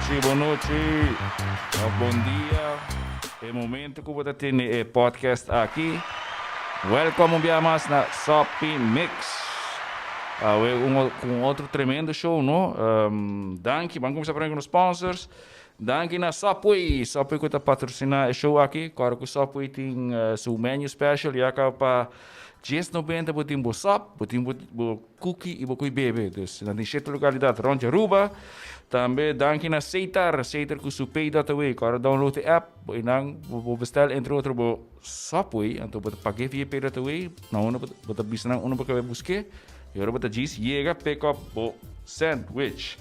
boa noite, bom dia. É momento que eu vou ter um podcast aqui. Welcome mais na Sopi Mix. Com outro tremendo show, não? Danke, vamos começar com os sponsors. Danke na Sopui. Sopui que está patrocinar o show aqui. Claro que o Sopui tem seu menu special. E acaba para R$10,90 botem bo sop, botem bo cookie e bo kui bebe. Dus dan tem certa localidade rond Aruba. Também danke na Seitar. Seitar com seu pay dataway. Claro, download a app. E dan bo bestel entre outro bo Sopui. Então botem pagar via pay dataway. Não, botem bisa nang uno porque busque. E agora botem diz, chega pick up bo sandwich.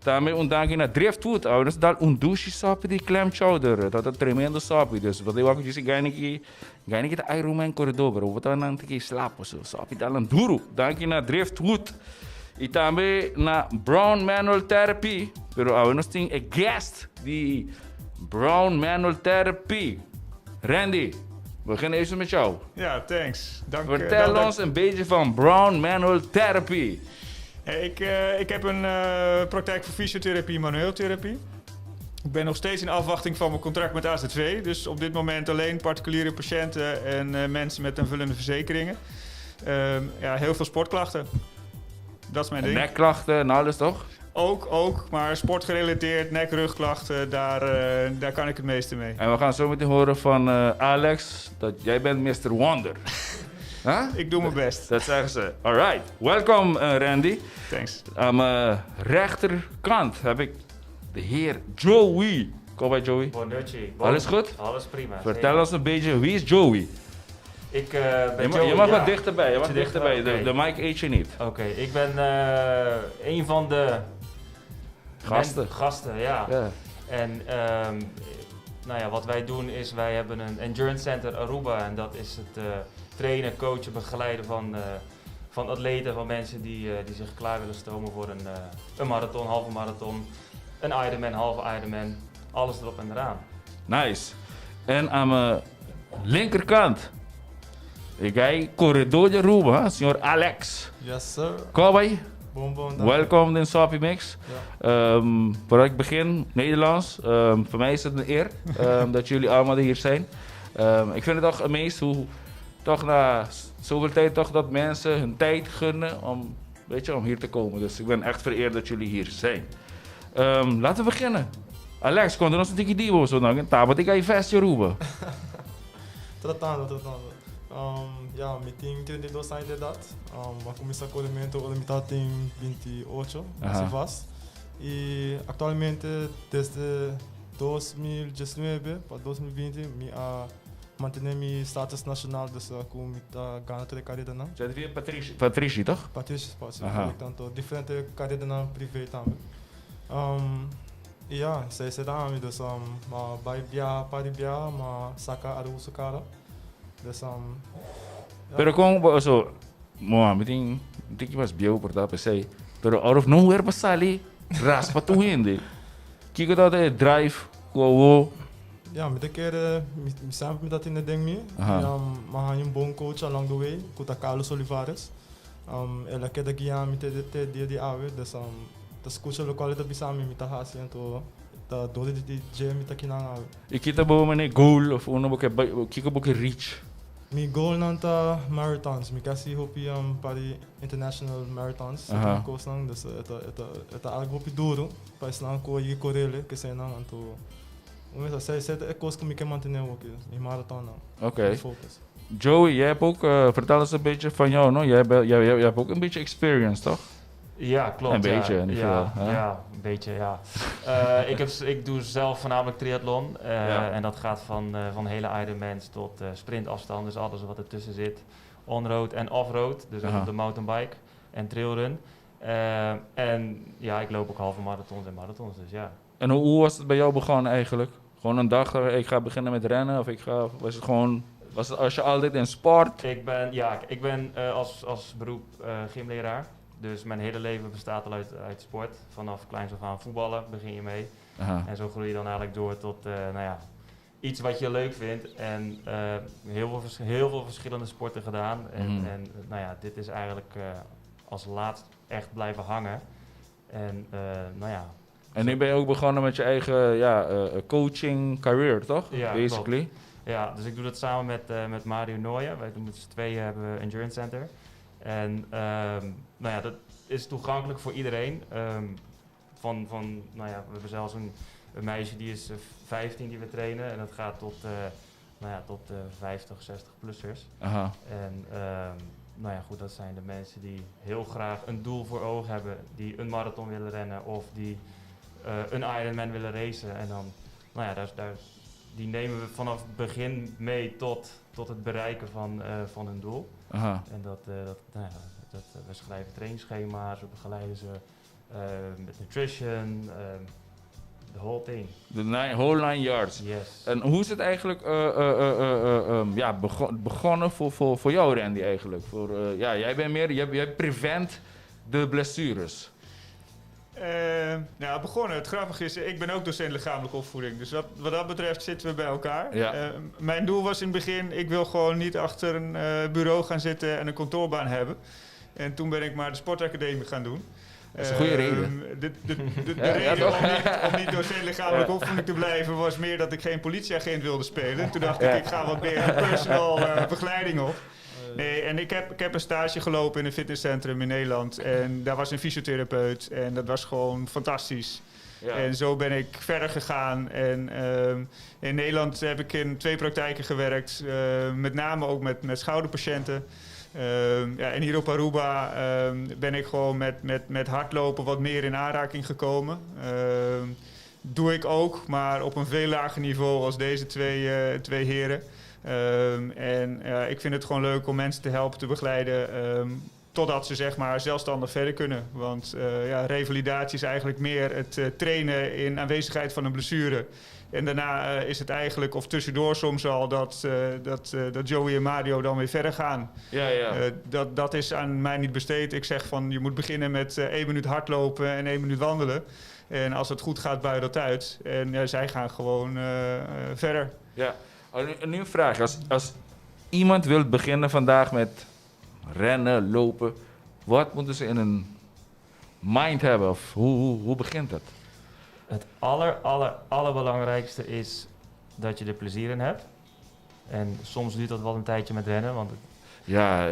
Também danke na Driftwood. Nós dá douche sop de clam chowder. Dat is tremendo sop. Dus wat ik ook disse, ga ik de Iron Man corridor. Bro, wat dan te slapen zo. Sop dat een duro. Danke na Driftwood. E também na Brown Manual Therapy. Pero nós tem een guest die Brown Manual Therapy. Randy, we beginnen even met jou. Ja, thanks. Vertel ons een beetje van Brown Manual Therapy. Ik heb een praktijk voor fysiotherapie en manueeltherapie. Ik ben nog steeds in afwachting van mijn contract met AZV. Dus op dit moment alleen particuliere patiënten en mensen met aanvullende verzekeringen. Heel veel sportklachten. Dat is mijn ding. Nekklachten en alles toch? Ook, maar sportgerelateerd, nek-rugklachten, daar kan ik het meeste mee. En we gaan zo meteen horen van Alex dat jij bent Mr. Wonder. Huh? Ik doe mijn best. Dat zeggen ze. Alright, welkom Randy. Thanks. Aan mijn rechterkant heb ik de heer Joey. Kom bij Joey. Bonucci. Alles goed? Alles prima. Vertel ons een beetje, wie is Joey? Ik ben Joey. Je mag wat dichterbij, Okay. De mic eet je niet. Oké, ik ben een van de gasten, ja. En wat wij doen is, wij hebben een endurance center Aruba en dat is het trainen, coachen, begeleiden van atleten, van mensen die zich klaar willen stomen voor een marathon, halve marathon, een Ironman, halve Ironman, alles erop en eraan. Nice. En aan mijn linkerkant, ik ga corredor de Aruba, senhor Alex. Yes, sir. Kom bij. Bom, Welkom in Sopi Mix. Ja. Voordat ik begin, Nederlands. Voor mij is het een eer dat jullie allemaal hier zijn. Ik vind het toch amazing hoe toch na zoveel tijd toch dat mensen hun tijd gunnen om hier te komen. Dus ik ben echt vereerd dat jullie hier zijn. Laten we beginnen. Alex, quando nós temos que ir hoje, não? Tá, vou ter que ir festa Aruba. Tratando. Me tem 32 anos de idade. Vou começar com o alimento limitado em 28, assim faz. E atualmente, desde 2019 para 2020, mantenho meu status nacional, dus com a ganha de carreira não. Você devia Patrícia, toch? Patrícia, portanto, diferente carreira não privê também. Sei também, dus vai viajar para viajar, mas sacar a russa cara. Dus Pero kung so, meting que mas biau por tá pensei. Pero out of nowhere pasali, raspa tu hindi. Kiko dat drive ko. Ja, met een keer, samen met dat in de ding mee. Maar een bon coach along the way, kuta Carlos Olivares. Ela que da guia met de dia de ave, dus das coach local da bisami met hasi então da dole de gym met kinang ave. Ikita ba man goal of uno ba kiko ba reach. Mi goal nanta marathons, mi kasi hopi para international marathons. Koos nang dus het algo hopi duro, para snang ko yi correle que sei nang anto. Sei é coisa que me quer manter in marathon nou. Oké. Joey, jij hebt ook, vertel eens een beetje van jou, no? Jij hebt ook een beetje experience, toch? Ja, klopt. Een beetje, niet veel. Ja, een beetje, ja. Ik doe zelf voornamelijk triathlon. En dat gaat van hele Ironmans tot sprintafstand, dus alles wat ertussen zit. On-road en off-road, dus op de mountainbike en trailrun. En ja, ik loop ook halve marathons en marathons, dus ja. En hoe was het bij jou begonnen eigenlijk? Gewoon een dag, ik ga beginnen met rennen of was het als je altijd in sport? Ik ben als beroep gymleraar. Dus mijn hele leven bestaat al uit sport. Vanaf kleins af aan voetballen begin je mee. En zo groei je dan eigenlijk door tot iets wat je leuk vindt. En heel veel verschillende sporten gedaan. En dit is eigenlijk als laatst echt blijven hangen. En En nu ben je ook begonnen met je eigen coaching career, toch? Ja, Basically. Ja, dus ik doe dat samen met Mario Nooyen. Wij doen met z'n tweeën hebben we Endurance Center. En nou ja, dat is toegankelijk voor iedereen. Nou ja, we hebben zelfs een meisje die is 15 die we trainen. En dat gaat tot 50, 60-plussers. Aha. En nou ja, goed, dat zijn de mensen die heel graag een doel voor ogen hebben. Die een marathon willen rennen of die een Ironman willen racen. En dan, nou ja, die nemen we vanaf het begin mee tot het bereiken van hun doel. Aha. En we schrijven trainingsschema's, we begeleiden ze met nutrition, the whole thing. De whole 9 yards. Yes. En hoe is het eigenlijk begonnen voor jou, Randy, eigenlijk? Jij bent meer, jij prevent de blessures. Begonnen. Het grappige is, ik ben ook docent lichamelijke opvoeding. Dus wat dat betreft zitten we bij elkaar. Ja. Mijn doel was in het begin, ik wil gewoon niet achter een bureau gaan zitten en een kantoorbaan hebben. En toen ben ik maar de sportacademie gaan doen. Dat is een goede reden. De reden om niet docent lichamelijke opvoeding te blijven was meer dat ik geen politieagent wilde spelen. Toen dacht ik ga wat meer personal begeleiding op. Nee, en ik heb een stage gelopen in een fitnesscentrum in Nederland. En daar was een fysiotherapeut en dat was gewoon fantastisch. Ja. En zo ben ik verder gegaan. En in Nederland heb ik in 2 praktijken gewerkt. Met name ook met schouderpatiënten. En hier op Aruba ben ik gewoon met hardlopen wat meer in aanraking gekomen. Doe ik ook, maar op een veel lager niveau als deze twee heren. Ik vind het gewoon leuk om mensen te helpen, te begeleiden, totdat ze zeg maar zelfstandig verder kunnen. Want revalidatie is eigenlijk meer het trainen in aanwezigheid van een blessure. En daarna is het eigenlijk, of tussendoor soms al, dat Joey en Mario dan weer verder gaan. Ja. Dat is aan mij niet besteed. Ik zeg van, je moet beginnen met 1 minuut hardlopen en 1 minuut wandelen. En als het goed gaat, bui dat uit. En zij gaan gewoon verder. Ja. Nu een vraag. Als iemand wil beginnen vandaag met rennen, lopen, wat moeten ze in hun mind hebben? Of hoe begint het? Het allerbelangrijkste is dat je er plezier in hebt. En soms duurt dat wel een tijdje met rennen, want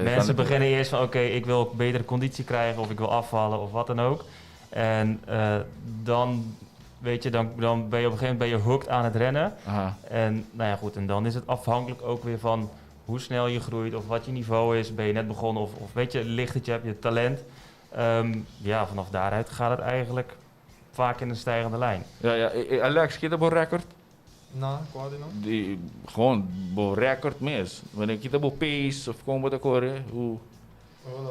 mensen beginnen eerst van oké, ik wil betere conditie krijgen of ik wil afvallen of wat dan ook. En dan ben je op een gegeven moment hooked aan het rennen. Aha. En nou ja, goed, en dan is het afhankelijk ook weer van hoe snel je groeit of wat je niveau is. Ben je net begonnen of weet je, ligt het, je hebt je talent. Vanaf daaruit gaat het eigenlijk vaak in een stijgende lijn. Ja. Alex, kita bo record? Na, qual não? Gewoon bo record mes. Wanneer kita bo pace of como botar correr, hoe? Olha,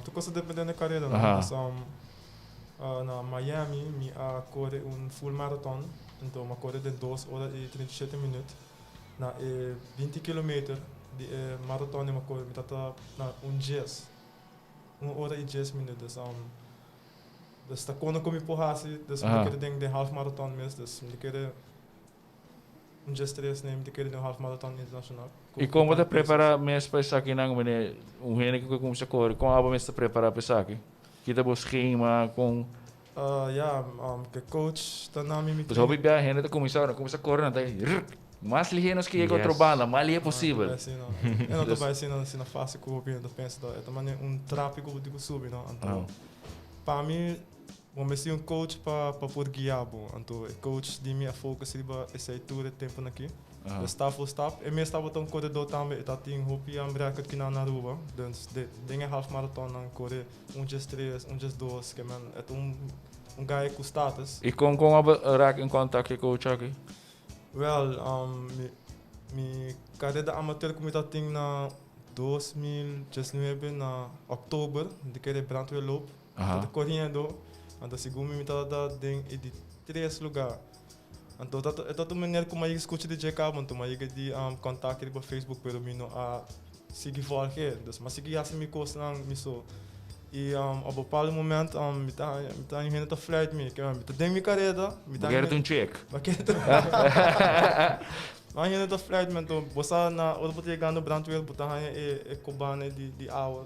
tu coisa dependendo da carreira, Aha. Na Miami, mi a corre un full marathon, então uma corre de 2 horas e 37 minutos. Na 20 kilometer, de marathon é uma corre, mi tata na 1 hora e 10 minutos. Dus dat kon ik om je pohasi, dus ik denk de half marathon mis, dus ik keer um dia 3 neem, ik keer de half marathon internacional. E como te preparar mes para isso aqui não, mene, rene que começa a correr, como aba mes te preparar para isso aqui? Kita bo schema com que coach tanami mi. Pues hobby bia rene te começar a correr, não tem. Mas ligenos que é outra banda, mas ali é possível. Eu não tô vai na fase que eu penso da, é também tráfego de subir, não? Então, para mim vamos ser coach para poder guiar, então coach de minha focus riba esse tour tempo aqui. Stap voor stap. En meestal wordt een corridor também dat ding hoopie aan bereiken que na Aruba. Dus de dingen half marathon dan corre 1 dia 3, 1 dia 2, que man het guy com status. E como raak in contact com coach aqui? Wel, mi carreira amateur com dat ding na 2019 na oktober, de keer brandweer loop. Dat correndo. En dat segundo mi dat ding in die 3 lugar. Então, dat maneira como eu escuto de Jacob, então eu de contato ele por Facebook pelo menos a seguir volgen. Dus mas seguir assim me custa não me só. E op een bepaald moment me tá indo to flight me, que me tá dentro minha carreira, me tá. Quero um check. Maar indo to flight me então, você na hora de chegar no brandweer, botar e cobane de hour.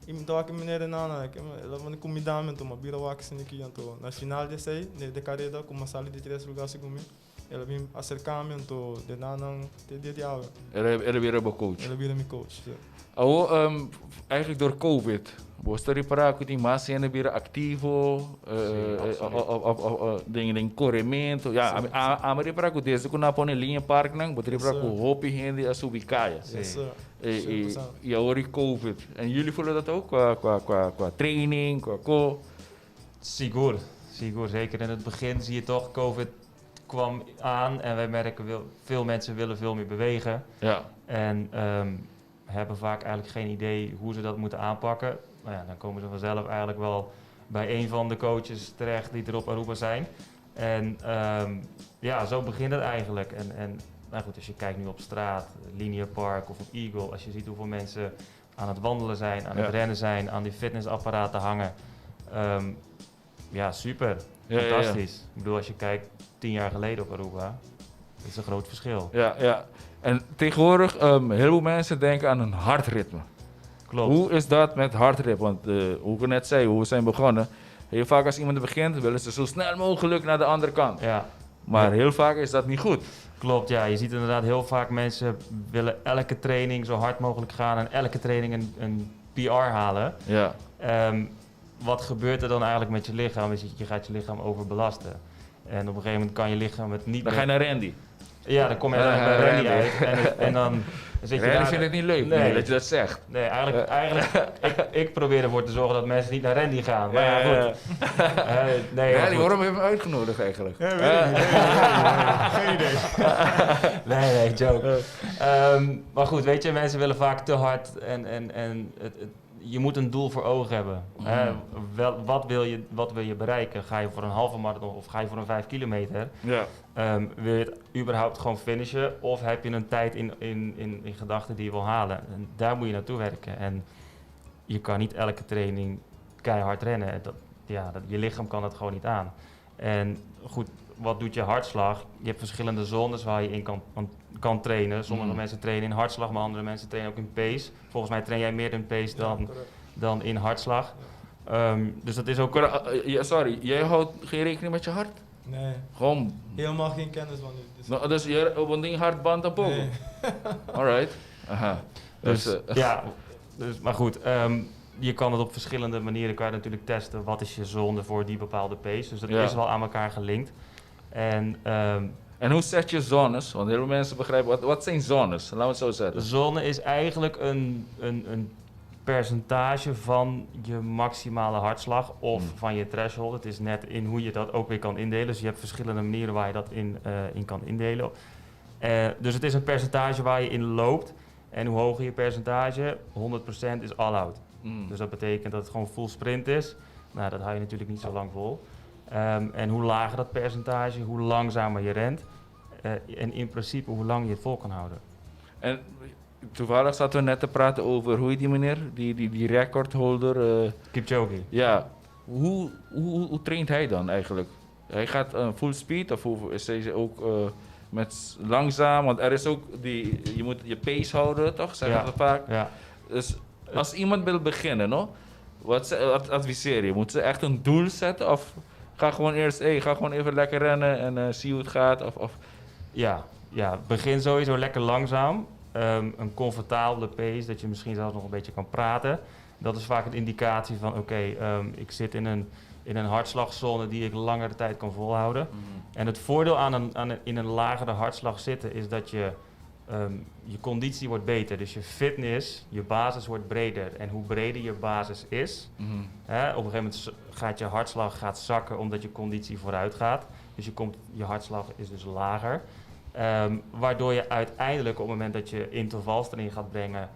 imdawak minere nana, ela mani comida to mabira wak siniki anto na final de sei, de carrera como sali de 3 lugares comigo. Ela vem acercamento de nana de diabo. Ela weer een coach. Ela vira mijn coach. Ja. Eigenlijk door COVID. Você reparar que tem mais cena vira ativo, tem corrimento. Ja, a reparar que desde que na põe linha parque não, você reparar que o hopi gente a subir caia. E agora COVID. En jullie voelen dat ook qua training, qua Sigur, zeker in het begin zie je toch, COVID kwam aan en wij merken veel mensen willen veel meer bewegen. Ja. En hebben vaak eigenlijk geen idee hoe ze dat moeten aanpakken. Nou ja, dan komen ze vanzelf eigenlijk wel bij een van de coaches terecht die er op Aruba zijn. En ja, zo begint het eigenlijk. En nou goed, als je kijkt nu op straat, Linear Park of op Eagle, als je ziet hoeveel mensen aan het wandelen zijn, aan het rennen zijn, aan die fitnessapparaten hangen. Ja, super. Fantastisch. Ik bedoel, als je kijkt 10 jaar geleden op Aruba, dat is een groot verschil. Ja. En tegenwoordig, heel veel mensen denken aan een hartritme. Klopt. Hoe is dat met hartritme? Want hoe ik net zei, hoe we zijn begonnen. Heel vaak als iemand begint, willen ze zo snel mogelijk naar de andere kant. Ja. Maar heel vaak is dat niet goed. Klopt, ja. Je ziet inderdaad heel vaak mensen willen elke training zo hard mogelijk gaan en elke training een PR halen. Ja. Wat gebeurt er dan eigenlijk met je lichaam? Je gaat je lichaam overbelasten. En op een gegeven moment kan je lichaam het niet Dan ga je naar Randy. Ja, dan kom je bij Randy uit en dan zit je Randy daar. vindt het niet leuk dat je dat zegt. Nee, eigenlijk ik probeer ervoor te zorgen dat mensen niet naar Randy gaan. Maar ja, goed. Randy, waarom hebben we hem uitgenodigd eigenlijk? Ja, weet ik niet. Geen idee. Nee, joke. Maar goed, weet je, mensen willen vaak te hard en je moet een doel voor ogen hebben. Wat wil je bereiken? Ga je voor een halve marathon of ga je voor een 5 kilometer? Ja. Wil je het überhaupt gewoon finishen? Of heb je een tijd in gedachten die je wil halen? En daar moet je naartoe werken. En je kan niet elke training keihard rennen. Je lichaam kan dat gewoon niet aan. En goed, wat doet je hartslag? Je hebt verschillende zones waar je in kan trainen. Sommige mensen trainen in hartslag, maar andere mensen trainen ook in pace. Volgens mij train jij meer in pace dan in hartslag. Dus dat is ook... Sorry, jij houdt geen rekening met je hart? Nee. Gewoon... Helemaal geen kennis van u. Dus je op een ding hartband op boven? Nee. Alright. Aha. Maar goed, je kan het op verschillende manieren kan je natuurlijk testen. Wat is je zone voor die bepaalde pace? Dus dat is wel aan elkaar gelinkt. En hoe zet je zones? Want heel veel mensen begrijpen, wat zijn zones? Laten we het zo zetten. Zone is eigenlijk een percentage van je maximale hartslag of van je threshold. Het is net in hoe je dat ook weer kan indelen. Dus je hebt verschillende manieren waar je dat in kan indelen. Dus het is een percentage waar je in loopt. En hoe hoger je percentage, 100% is all-out. Dus dat betekent dat het gewoon full sprint is. Nou, dat hou je natuurlijk niet zo lang vol. En hoe lager dat percentage, hoe langzamer je rent. En in principe hoe lang je het vol kan houden. En toevallig zaten we net te praten over hoe die meneer, die recordholder. Kipchoge. Ja, hoe traint hij dan eigenlijk? Hij gaat full speed of is hij ook met langzaam? Want er is ook je moet je pace houden, toch? Zeggen we vaak. Ja. Dus als iemand wil beginnen, no? Wat adviseer je? Moet ze echt een doel zetten of ga gewoon eerst, ga gewoon even lekker rennen en zie hoe het gaat? Ja, begin sowieso lekker langzaam. Een comfortabele pace, dat je misschien zelfs nog een beetje kan praten. Dat is vaak een indicatie van ik zit in een hartslagzone die ik langere tijd kan volhouden. En het voordeel in een lagere hartslag zitten is dat je conditie wordt beter. Dus je fitness, je basis wordt breder. En hoe breder je basis is, op een gegeven moment gaat je hartslag zakken omdat je conditie vooruit gaat. Dus je hartslag is dus lager. Waardoor je uiteindelijk op het moment dat je intervals erin gaat brengen,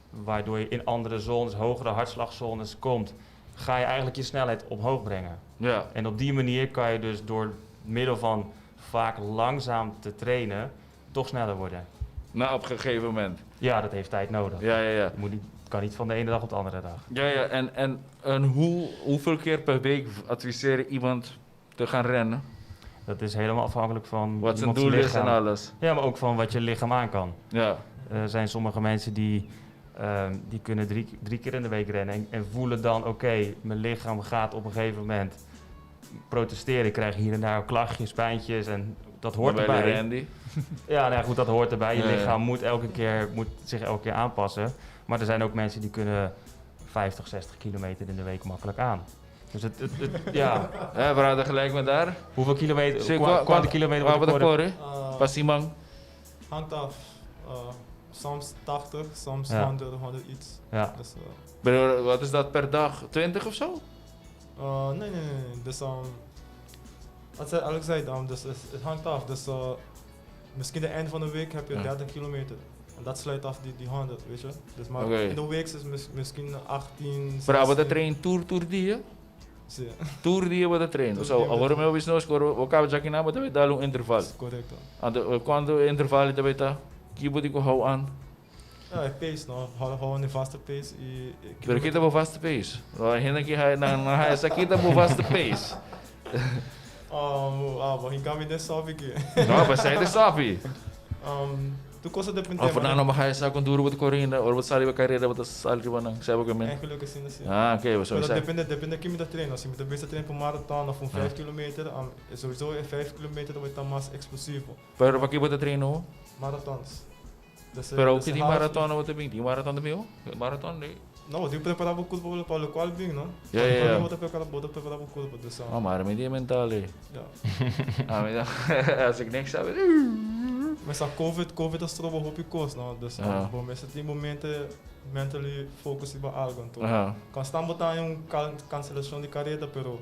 waardoor je in andere zones, hogere hartslagzones komt, ga je eigenlijk je snelheid omhoog brengen. Ja. En op die manier kan je dus door middel van vaak langzaam te trainen, toch sneller worden. Nou, op een gegeven moment. Ja, dat heeft tijd nodig. Ja. Het kan niet van de ene dag op de andere dag. Ja. En hoeveel keer per week adviseer je iemand te gaan rennen? Dat is helemaal afhankelijk van wat zijn doel is en alles. Ja, maar ook van wat je lichaam aan kan. Ja. Er zijn sommige mensen die die kunnen drie keer in de week rennen en voelen dan, oké, mijn lichaam gaat op een gegeven moment protesteren. Ik krijg hier en daar klachtjes, pijntjes en dat hoort erbij. Randy. Ja, nou ja, goed, dat hoort erbij. Je lichaam moet zich elke keer aanpassen. Maar er zijn ook mensen die kunnen 50, 60 kilometer in de week makkelijk aan. Dus ja. Ja, we hadden gelijk met daar. Hoeveel kilometer? Quanto kilometer wat de corre? Uh, Pasimang. hangt af. Soms 80, soms Ja. 100 iets. Ja. Dus, Wat is dat per dag? 20 of zo? nee. Dus, wat zei Alex zei dan, dus het hangt af. Dus misschien het eind van de week heb je 30 kilometer. En dat sluit af die 100, weet je. Dus maar in de week is misschien 18, Berapa de train tour dia? Zie je. Tour dia wat de train. So, agora meu business o cabo já que na bota vai dar um intervalo. Correct. Quando intervalo também tá, que pode que hou aan. Ja, pace no, hou een vaste pace. Pero kita bo fast pace. Ainda que na essa aqui tá bo fast pace. Maar ik kan me net zo aqui. Não, mas sai de sapi. Tu cosa depende. Of na nog hij sa con duro wat corrida, or wat sali ba carreira wat sali ba nang sabi ko men. Eigenlijk is het Ah, oké, we zo zeggen. Depende de kilometer trainen. Als je met de beste trainen voor marathon of voor 5 kilometer, sowieso 5 kilometer wordt dan mas explosivo. Pero pa que bota treino? Marathons. Pero o que di marathon wat bem? Di marathon de meu? Marathon nee. Não, eu preparava o corpo para o qual bem, não? Ja. Eu preparava o corpo, dus. Oh, maar met die mental. Ja. Ah, maar als ik niks heb. Mas a COVID is trouwens op je kost, nou. Dus bom, esse tem momenten mentally focus op algo, então. Kan staan botar em cancelação de carreira, pero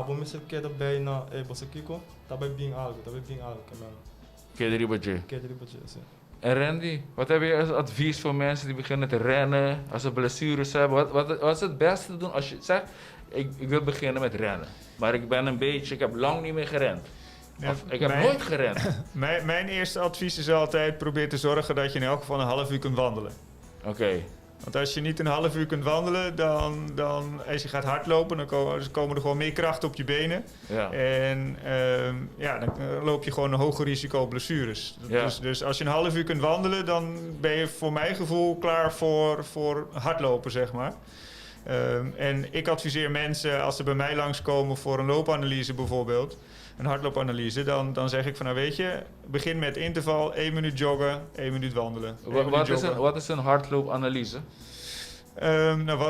bom, esse queda bem na, você Kiko, tá bem algo, man. Queda budget. Queda budget, sim. En Randy, wat heb je als advies voor mensen die beginnen te rennen, als ze blessures hebben? Wat is het beste te doen als je zegt, ik wil beginnen met rennen, maar ik heb lang niet meer gerend. Ja, ik heb nooit gerend. Mijn eerste advies is altijd, probeer te zorgen dat je in elk geval een half uur kunt wandelen. Oké. Want als je niet een half uur kunt wandelen, dan als je gaat hardlopen, dan komen er gewoon meer kracht op je benen. Ja. En dan loop je gewoon een hoger risico op blessures. Ja. Dus als je een half uur kunt wandelen, dan ben je voor mijn gevoel klaar voor hardlopen, zeg maar. En ik adviseer mensen, als ze bij mij langskomen voor een loopanalyse bijvoorbeeld, een hardloopanalyse, dan zeg ik van, nou weet je, begin met interval, 1 minuut joggen, 1 minuut wandelen. Wat is een hardloopanalyse?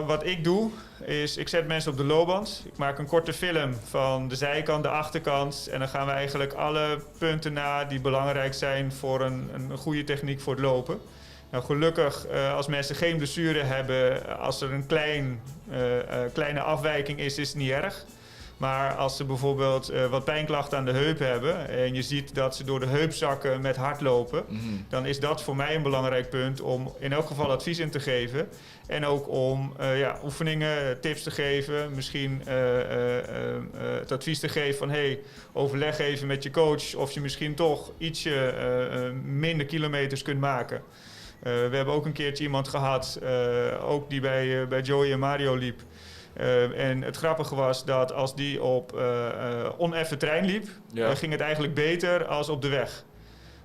Wat ik doe, is ik zet mensen op de loopband. Ik maak een korte film van de zijkant, de achterkant. En dan gaan we eigenlijk alle punten na die belangrijk zijn voor een goede techniek voor het lopen. Nou, gelukkig, als mensen geen blessure hebben, als er een kleine afwijking is het niet erg. Maar als ze bijvoorbeeld wat pijnklachten aan de heup hebben en je ziet dat ze door de heup zakken met hardlopen, dan is dat voor mij een belangrijk punt om in elk geval advies in te geven. En ook om oefeningen, tips te geven. Misschien het advies te geven van overleg even met je coach of je misschien toch ietsje minder kilometers kunt maken. We hebben ook een keertje iemand gehad, ook die bij Joey en Mario liep. En het grappige was dat als die op oneffen terrein liep, ging het eigenlijk beter als op de weg.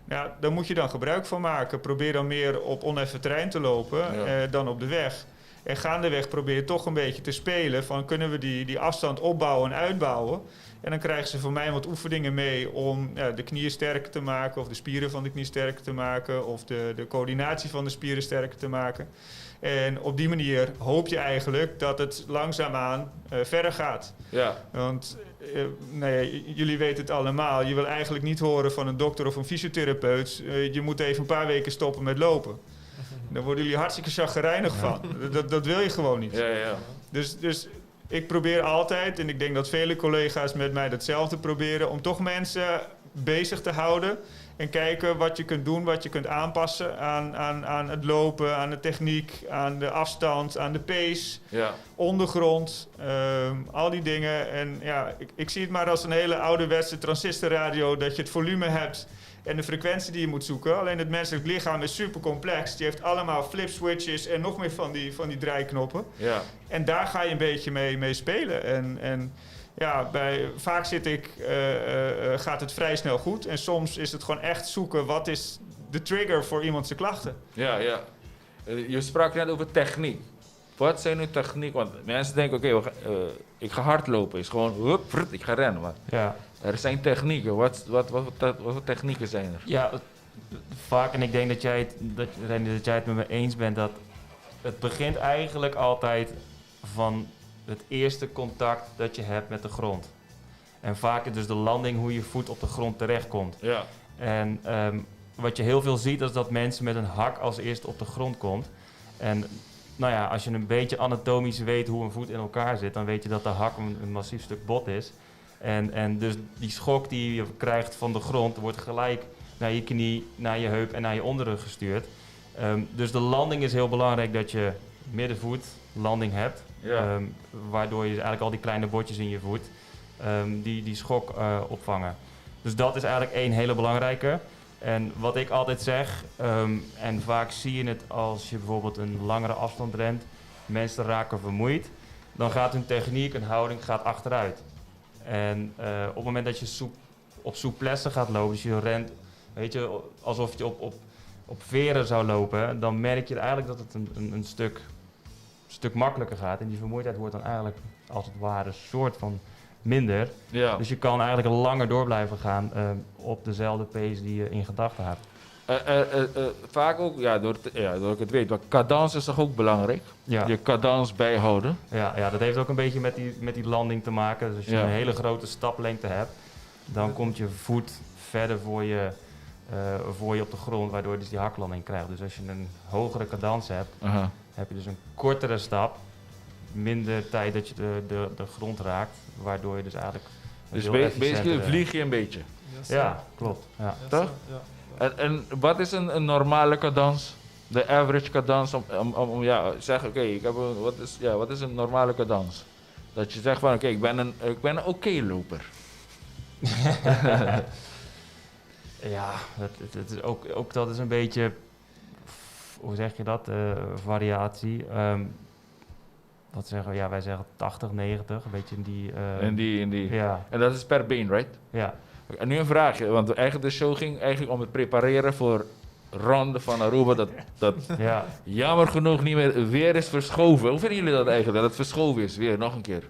Ja, daar moet je dan gebruik van maken. Probeer dan meer op oneffen terrein te lopen dan op de weg. En gaandeweg probeer je toch een beetje te spelen van kunnen we die afstand opbouwen en uitbouwen. En dan krijgen ze van mij wat oefeningen mee om de knieën sterker te maken of de spieren van de knie sterker te maken of de coördinatie van de spieren sterker te maken. En op die manier hoop je eigenlijk dat het langzaamaan verder gaat. Ja. Want jullie weten het allemaal. Je wil eigenlijk niet horen van een dokter of een fysiotherapeut. Je moet even een paar weken stoppen met lopen. Daar worden jullie hartstikke chagrijnig van. Dat wil je gewoon niet. Ja. Dus ik probeer altijd, en ik denk dat vele collega's met mij datzelfde proberen, om toch mensen bezig te houden. En kijken wat je kunt doen, wat je kunt aanpassen aan het lopen, aan de techniek, aan de afstand, aan de pace, ondergrond, al die dingen. En ik zie het maar als een hele ouderwetse transistorradio, dat je het volume hebt en de frequentie die je moet zoeken. Alleen het menselijk lichaam is super complex. Die heeft allemaal flip switches en nog meer van die draaiknoppen. Ja. En daar ga je een beetje mee spelen. En vaak gaat het vrij snel goed. En soms is het gewoon echt zoeken wat is de trigger voor iemand zijn klachten. Ja. Je sprak net over techniek. Wat zijn nu techniek? Want mensen denken, oké, ik ga hardlopen. Is gewoon, hup, ik ga rennen. Maar Ja. er zijn technieken. Wat voor technieken zijn er? Ja, vaak, en ik denk dat jij het met me eens bent, dat het begint eigenlijk altijd van het eerste contact dat je hebt met de grond. En vaak is dus de landing, hoe je voet op de grond terechtkomt. Ja. En wat je heel veel ziet, is dat mensen met een hak als eerste op de grond komt. En nou ja, als je een beetje anatomisch weet hoe een voet in elkaar zit, dan weet je dat de hak een massief stuk bot is. En dus die schok die je krijgt van de grond, wordt gelijk naar je knie, naar je heup en naar je onderrug gestuurd. Dus de landing is heel belangrijk, dat je middenvoet landing hebt. Ja. Waardoor je eigenlijk al die kleine botjes in je voet die schok opvangen. Dus dat is eigenlijk één hele belangrijke. En wat ik altijd zeg, en vaak zie je het als je bijvoorbeeld een langere afstand rent, mensen raken vermoeid, dan gaat hun techniek en houding gaat achteruit. En op het moment dat je op souplesse gaat lopen, dus je rent, weet je, alsof je op veren zou lopen, dan merk je eigenlijk dat het een stuk makkelijker gaat. En die vermoeidheid wordt dan eigenlijk, als het ware, soort van minder. Ja. Dus je kan eigenlijk langer door blijven gaan op dezelfde pace die je in gedachten hebt. Vaak ook, doordat ik het weet, maar cadans is toch ook belangrijk? Ja. Je cadans bijhouden. Ja, dat heeft ook een beetje met die landing te maken. Dus als je Ja. een hele grote staplengte hebt, dan komt je voet verder voor je op de grond, waardoor je dus die haklanding krijgt. Dus als je een hogere cadans hebt, Aha. heb je dus een kortere stap, minder tijd dat je de grond raakt, waardoor je dus eigenlijk Dus heel basically efficiënter, vlieg je een beetje. Yes, Ja, klopt. Ja. Yes, Toch? Ja. En wat is een normale cadans? De average cadans om zeggen, oké, wat is een normale cadans? Dat je zegt van, oké, ik ben een oké loper. Ja, het is ook dat is een beetje, hoe zeg je dat, variatie. Wat zeggen we? Ja, wij zeggen 80, 90, een beetje in die... Ja, En dat is per been, right? ja. En nu een vraagje, want eigenlijk de show ging eigenlijk om het prepareren voor Ronde van Aruba. Dat Ja. jammer genoeg niet meer weer is verschoven. Hoe vinden jullie dat eigenlijk, dat het verschoven is? Weer, nog een keer.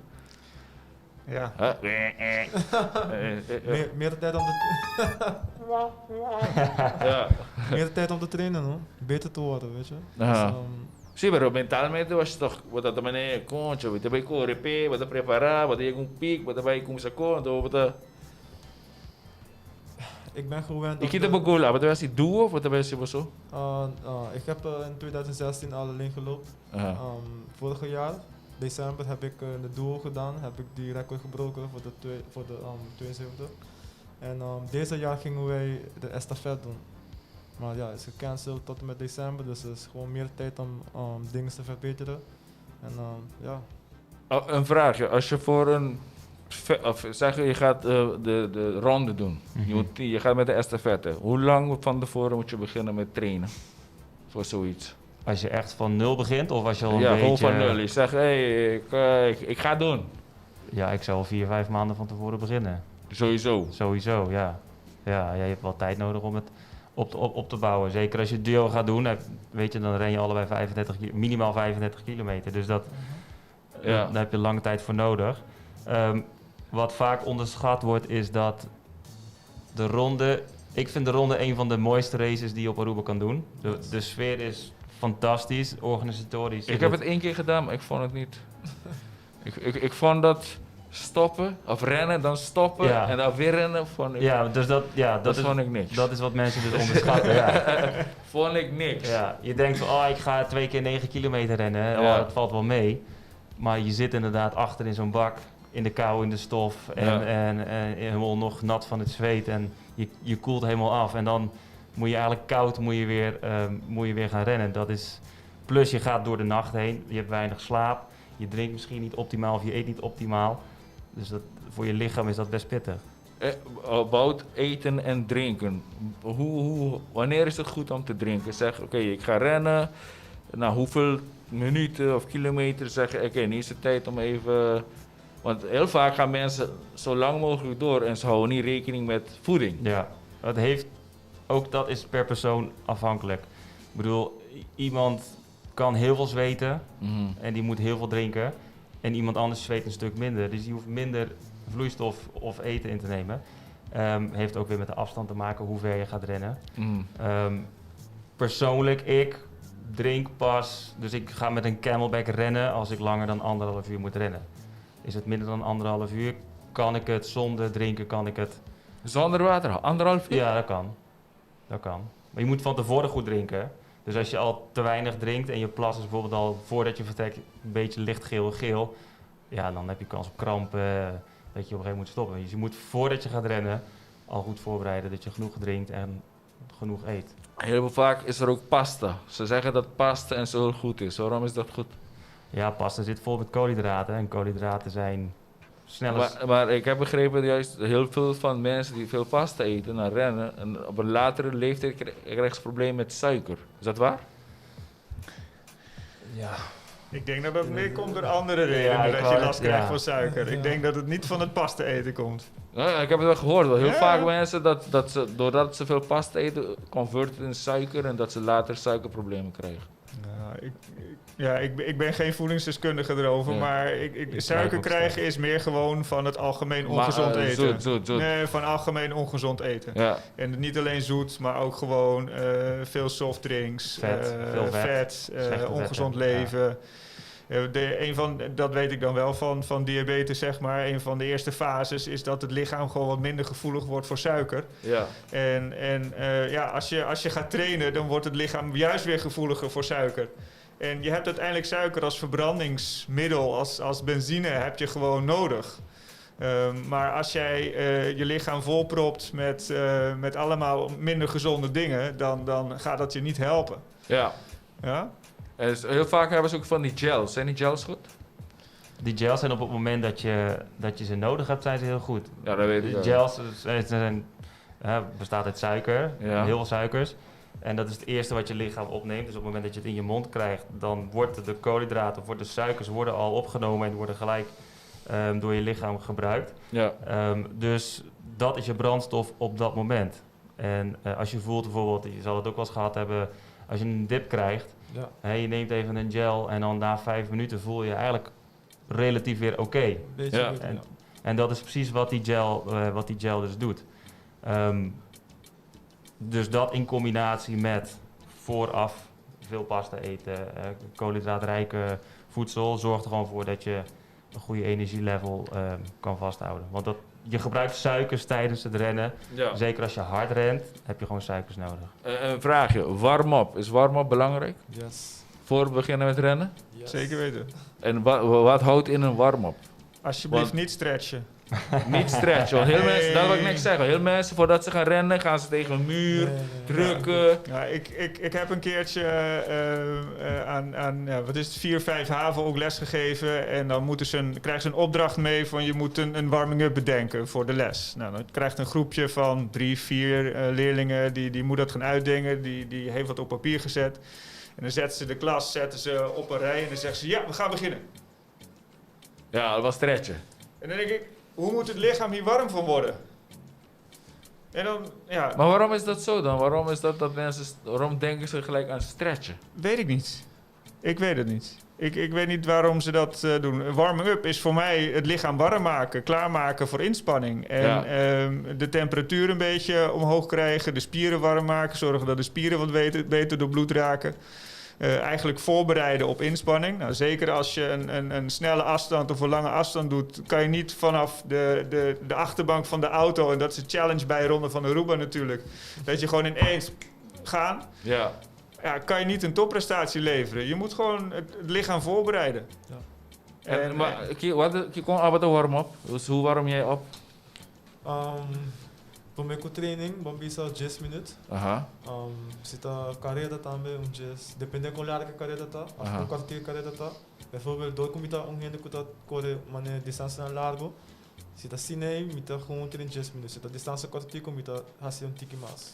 Ja. Huh? Meer tijd om Ja. meer tijd om te trainen, hoor. Beter te worden, weet je. Aha. Dus, Sim, pero mentalmente was je toch, wat dat mané, concha, wat bij correr, wat preparar, wat je kon piek, wat bij kon sako, wat ik ben gewend. ik heb een goal, wat was die duo of wat was je zo? Ik heb in 2016 al alleen gelopen. Vorig jaar, december, heb ik de duo gedaan. Heb ik die record gebroken voor de 72. En deze jaar gingen wij de estafette doen. Maar ja, het is gecanceld tot en met december, dus er is gewoon meer tijd om dingen te verbeteren. En ja. Een vraagje, als je voor een, of zeg je gaat de ronde doen, je gaat met de estafette. Hoe lang van tevoren moet je beginnen met trainen voor zoiets? Als je echt van nul begint, of als je al een Ja, beetje... gewoon van nul. Je zegt, ik ga het doen. Ja, ik zou al 4-5 maanden van tevoren beginnen. Sowieso. Sowieso, ja. Ja, je hebt wel tijd nodig om het op te bouwen. Zeker als je duo gaat doen, weet je, dan ren je allebei minimaal 35 kilometer. Dus daar heb je lange tijd voor nodig. Wat vaak onderschat wordt, is dat de ronde... Ik vind de ronde een van de mooiste races die je op Aruba kan doen. De sfeer is fantastisch, organisatorisch. Ik heb het 1 keer gedaan, maar ik vond het niet. ik vond dat stoppen, of rennen, dan stoppen Ja. en dan weer rennen, vond ik, Ja, dus dat vond ik niks. Dat is wat mensen dus onderschatten, ja. Vond ik niks. Ja, je denkt van, ik ga 2 keer 9 kilometer rennen, Ja. dat valt wel mee. Maar je zit inderdaad achter in zo'n bak, in de kou, in de stof en helemaal nog nat van het zweet en je koelt helemaal af. En dan moet je eigenlijk koud moet je weer gaan rennen. Dat is, plus je gaat door de nacht heen, je hebt weinig slaap, je drinkt misschien niet optimaal of je eet niet optimaal. Dus voor je lichaam is dat best pittig. About eten en drinken. Wanneer is het goed om te drinken? Zeg, oké, ik ga rennen. Na hoeveel minuten of kilometer zeggen, oké, nu is het tijd om even... Want heel vaak gaan mensen zo lang mogelijk door en ze houden niet rekening met voeding. Ja, ook dat is per persoon afhankelijk. Ik bedoel, iemand kan heel veel zweten Mhm. en die moet heel veel drinken. En iemand anders zweet een stuk minder. Dus die hoeft minder vloeistof of eten in te nemen. Heeft ook weer met de afstand te maken hoe ver je gaat rennen. Mhm. Persoonlijk, ik drink pas, dus ik ga met een Camelback rennen als ik langer dan 1,5 uur moet rennen. Is het minder dan 1,5 uur, kan ik het zonder drinken, kan ik het... Zonder water, 1,5 uur? Ja, dat kan. Dat kan. Maar je moet van tevoren goed drinken. Dus als je al te weinig drinkt en je plas is bijvoorbeeld al voordat je vertrekt een beetje lichtgeel, ja, dan heb je kans op krampen, dat je op een gegeven moment moet stoppen. Dus je moet voordat je gaat rennen al goed voorbereiden dat je genoeg drinkt en genoeg eet. Heel vaak is er ook pasta. Ze zeggen dat pasta en zo heel goed is. Waarom is dat goed? Ja, pasta zit vol met koolhydraten en koolhydraten zijn sneller... Maar ik heb begrepen dat juist heel veel van mensen die veel pasta eten en rennen, en op een latere leeftijd krijgen ze problemen met suiker. Is dat waar? Ja. Ik denk dat dat meer komt door andere redenen, ik dat wou je last net- krijgt ja. van suiker. Ik Ja. denk dat het niet van het pasta eten komt. Ja, ik heb het wel gehoord. Wel heel Ja. vaak mensen dat ze, doordat ze veel pasta eten, converten in suiker en dat ze later suikerproblemen krijgen. Ik ben geen voedingsdeskundige erover, Ja. maar suiker ook krijgen sterk. is meer gewoon van het algemeen ongezond eten. Zoet. Nee, van algemeen ongezond eten. Ja. En niet alleen zoet, maar ook gewoon veel softdrinks, Vet, veel vet, slechte ongezond vetten, leven. Dat weet ik dan wel van diabetes, zeg maar. Een van de eerste fases is dat het lichaam gewoon wat minder gevoelig wordt voor suiker. Ja. Als je gaat trainen, dan wordt het lichaam juist weer gevoeliger voor suiker. En je hebt uiteindelijk suiker als verbrandingsmiddel, als benzine heb je gewoon nodig. Maar als jij je lichaam volpropt met allemaal minder gezonde dingen, dan gaat dat je niet helpen. Ja. Ja? En heel vaak hebben ze ook van die gels. Zijn die gels goed? Die gels zijn op het moment dat je ze nodig hebt, zijn ze heel goed. Ja, dat weet ik De wel. gels bestaat uit suiker, Ja. heel veel suikers. En dat is het eerste wat je lichaam opneemt. Dus op het moment dat je het in je mond krijgt, dan worden de koolhydraten of de suikers worden al opgenomen en worden gelijk door je lichaam gebruikt. Ja. Dus dat is je brandstof op dat moment. En als je voelt bijvoorbeeld, je zal het ook wel eens gehad hebben, als je een dip krijgt, Ja. je neemt even een gel en dan na 5 minuten voel je eigenlijk relatief weer oké. Beetje Ja. beter, ja. En dat is precies wat die gel dus doet. Dus dat in combinatie met vooraf veel pasta eten, koolhydraatrijke voedsel, zorgt er gewoon voor dat je een goede energielevel kan vasthouden. Want je gebruikt suikers tijdens het rennen. Ja. Zeker als je hard rent, heb je gewoon suikers nodig. Een vraagje. Warm-up. Is warm-up belangrijk? Yes. Voor we beginnen met rennen? Yes. Zeker weten. En wat houdt in een warm-up? Alsjeblieft Want- niet stretchen. Niet stretchen. Want heel Nee. mensen, dat wil ik niks zeggen. Heel mensen, voordat ze gaan rennen, gaan ze tegen een muur, Nee. drukken. Ja, ik heb een keertje aan 4, 5 haven ook lesgegeven. En dan krijgen ze een opdracht mee van je moet een warming-up bedenken voor de les. Nou, dan krijgt een groepje van 3, 4 leerlingen, die moet dat gaan uitdenken. Die heeft wat op papier gezet. En dan zetten ze de klas op een rij en dan zeggen ze ja, we gaan beginnen. Ja, dat was stretchen. En dan denk ik, hoe moet het lichaam hier warm van worden? En dan, ja, Maar waarom is dat zo dan? Waarom is dat mensen, waarom denken ze gelijk aan stretchen? weet ik niet. Ik weet het niet. Ik weet niet waarom ze dat doen. Warming-up is voor mij het lichaam warm maken, klaarmaken voor inspanning. En Ja. de temperatuur een beetje omhoog krijgen, de spieren warm maken, zorgen dat de spieren wat beter door bloed raken. Eigenlijk voorbereiden op inspanning. Nou, zeker als je een snelle afstand of een lange afstand doet, kan je niet vanaf de achterbank van de auto, en dat is de challenge bij Ronde van Aruba natuurlijk, dat je gewoon ineens gaan. Ja. Ja, kan je niet een topprestatie leveren. Je moet gewoon het lichaam voorbereiden. En, maar je kon altijd warm-up. Dus hoe warm jij op? Voor mijn training, bambisa 10 minuten. Aha. Zita carreira também, depende com larga carreira tá, Aha. a quartier carreira tá. Bijvoorbeeld door comita ongeveer kuta corre mané distância largo. Zita sinei, mita gewoon 10 minuten. Zita distância quartier comita hasi tiki mas.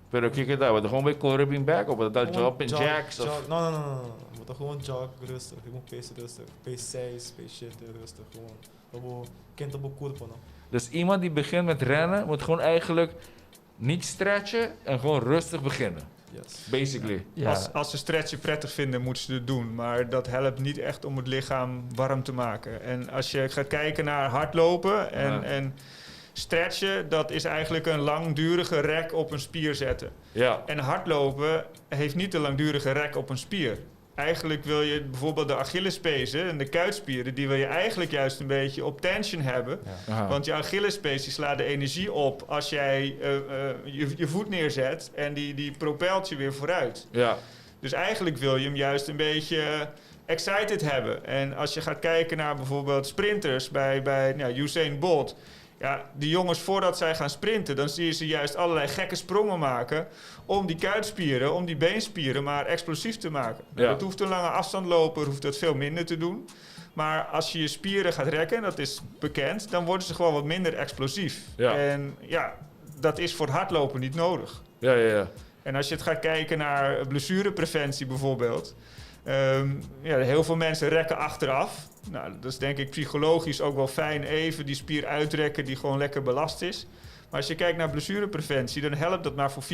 Pero kijk daar, we gewoon bij Corribing back op, dat jump in jacks of... No. We moeten gewoon jog rustig, gewoon pace rustig. Pace 6, pace 7 rustig gewoon. We kent op corpo no. Dus iemand die begint met rennen, moet gewoon eigenlijk niet stretchen en gewoon rustig beginnen. Yes. Basically. Ja. Als ze stretchen prettig vinden, moeten ze het doen. Maar dat helpt niet echt om het lichaam warm te maken. En als je gaat kijken naar hardlopen en stretchen, dat is eigenlijk een langdurige rek op een spier zetten. Ja. En hardlopen heeft niet een langdurige rek op een spier. Eigenlijk wil je bijvoorbeeld de Achillespezen en de kuitspieren, die wil je eigenlijk juist een beetje op tension hebben. Ja. Aha. Want je Achillespees die slaat de energie op als jij je voet neerzet en die propelt je weer vooruit. Ja. Dus eigenlijk wil je hem juist een beetje excited hebben. En als je gaat kijken naar bijvoorbeeld sprinters bij Usain Bolt. Ja, die jongens voordat zij gaan sprinten, dan zie je ze juist allerlei gekke sprongen maken om die kuitspieren, om die beenspieren maar explosief te maken. Ja. Dat hoeft een lange afstandloper, hoeft dat veel minder te doen. Maar als je je spieren gaat rekken, en dat is bekend, dan worden ze gewoon wat minder explosief. Ja. En ja, dat is voor het hardlopen niet nodig. Ja. En als je het gaat kijken naar blessurepreventie bijvoorbeeld. Heel veel mensen rekken achteraf. Nou, dat is denk ik psychologisch ook wel fijn. Even die spier uitrekken die gewoon lekker belast is. Maar als je kijkt naar blessurepreventie, dan helpt dat maar voor 4%.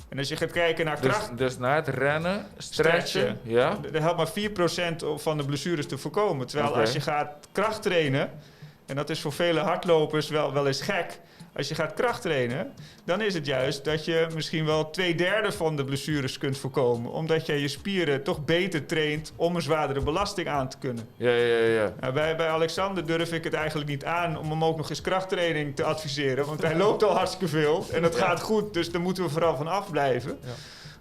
En als je gaat kijken naar kracht... Dus na het rennen, stretchen, ja? Dat helpt maar 4% van de blessures te voorkomen. Terwijl als je gaat krachttrainen, en dat is voor vele hardlopers wel eens gek. Als je gaat krachttrainen, dan is het juist dat je misschien wel 2/3 van de blessures kunt voorkomen. Omdat je je spieren toch beter traint om een zwaardere belasting aan te kunnen. Ja. Nou, bij Alexander durf ik het eigenlijk niet aan om hem ook nog eens krachttraining te adviseren. Want hij loopt al hartstikke veel en dat gaat goed, dus daar moeten we vooral van afblijven. Ja.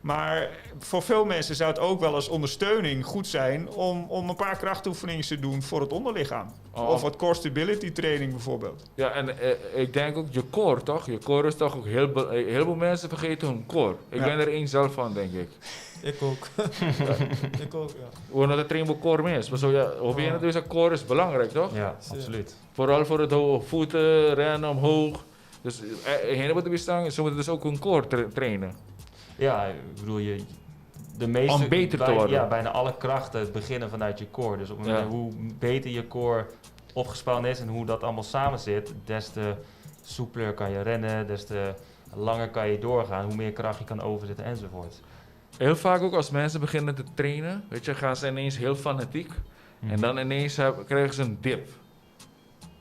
Maar voor veel mensen zou het ook wel als ondersteuning goed zijn om een paar krachtoefeningen te doen voor het onderlichaam. Oh. Of wat core stability training bijvoorbeeld. Ja, en ik denk ook je core, toch? Je core is toch ook heel veel mensen vergeten hun core. Ik ben er één zelf van, denk ik. Ik ook. Ik ook, ja. Hoe dat de trainable core mee is. Maar zo, ja, hoe ben je dus een core is belangrijk, toch? Ja, absoluut. Vooral voor het voeten, rennen omhoog. Dus heen op de bestang, ze moeten dus ook hun core trainen. Ja, ik bedoel, de meeste... Om beter te worden. Ja, bijna alle krachten beginnen vanuit je core. Dus op het moment hoe beter je core opgespannen is en hoe dat allemaal samen zit, des te soepeler kan je rennen, des te langer kan je doorgaan, hoe meer kracht je kan overzetten enzovoort. Heel vaak ook als mensen beginnen te trainen, weet je, gaan ze ineens heel fanatiek. En dan ineens krijgen ze een dip.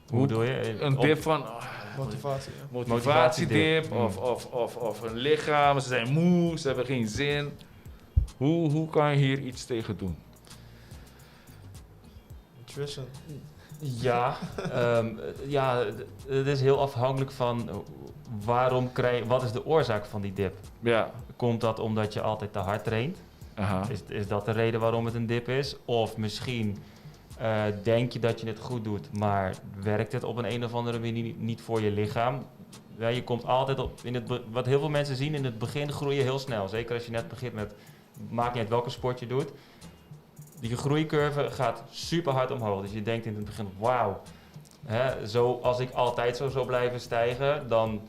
Hoe bedoel je? Een dip van Motivatie, ja. motivatiedip of een lichaam, ze zijn moe, ze hebben geen zin. Hoe kan je hier iets tegen doen? Nutrition. Ja, het is heel afhankelijk van wat is de oorzaak van die dip? Ja. Komt dat omdat je altijd te hard traint? Aha. Is dat de reden waarom het een dip is? Of misschien denk je dat je het goed doet, maar werkt het op een of andere manier niet voor je lichaam? Ja, je komt altijd wat heel veel mensen zien, in het begin groei je heel snel. Zeker als je net begint met, maakt niet uit welke sport je doet. Die groeicurve gaat super hard omhoog. Dus je denkt in het begin, wauw, als ik altijd zo zou blijven stijgen, dan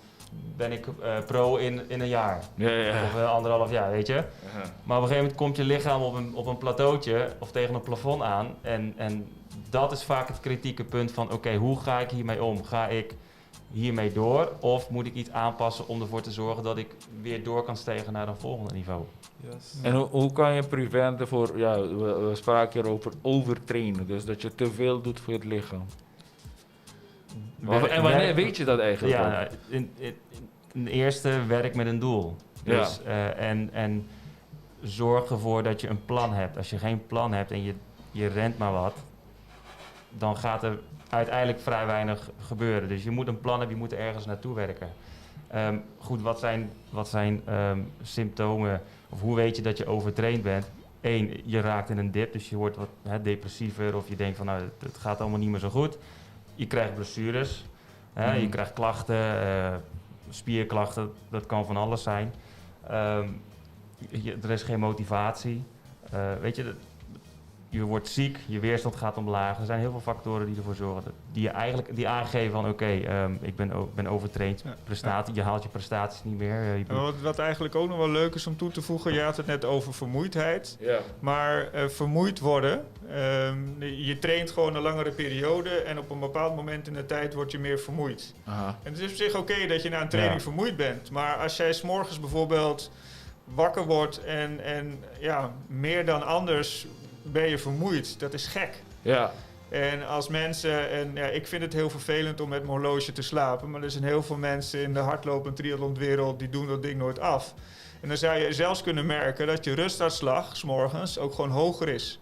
ben ik pro in een jaar. Ja. Of 1,5 jaar, weet je. Aha. Maar op een gegeven moment komt je lichaam op een plateautje of tegen een plafond aan. En dat is vaak het kritieke punt van, oké, hoe ga ik hiermee om? Ga ik hiermee door? Of moet ik iets aanpassen om ervoor te zorgen dat ik weer door kan stijgen naar een volgende niveau? Yes. En hoe kan je preventen voor, we spraken hier over overtrainen, dus dat je te veel doet voor het lichaam. En wanneer weet je dat eigenlijk? Ja, in de eerste werk met een doel. Dus, en zorg ervoor dat je een plan hebt. Als je geen plan hebt en je rent maar wat, dan gaat er uiteindelijk vrij weinig gebeuren. Dus je moet een plan hebben, je moet er ergens naartoe werken. Goed, wat zijn symptomen, of hoe weet je dat je overtraind bent? 1, je raakt in een dip, dus je wordt wat depressiever of je denkt van, nou, het gaat allemaal niet meer zo goed. Je krijgt blessures, je krijgt klachten, spierklachten, dat kan van alles zijn. Er is geen motivatie. Weet je, je wordt ziek, je weerstand gaat omlaag. Er zijn heel veel factoren die ervoor zorgen die aangeven van ik ben overtraind. Je haalt je prestaties niet meer. Wat eigenlijk ook nog wel leuk is om toe te voegen, je had het net over vermoeidheid. Ja. Maar vermoeid worden, je traint gewoon een langere periode en op een bepaald moment in de tijd word je meer vermoeid. Aha. En het is op zich oké dat je na een training vermoeid bent. Maar als jij 's morgens bijvoorbeeld wakker wordt en ja, meer dan anders ben je vermoeid. Dat is gek. Ja. En als mensen, en ja, ik vind het heel vervelend om met mijn horloge te slapen, maar er zijn heel veel mensen in de hardloop- en triathlonwereld die doen dat ding nooit af. En dan zou je zelfs kunnen merken dat je rustuitslag 's morgens ook gewoon hoger is.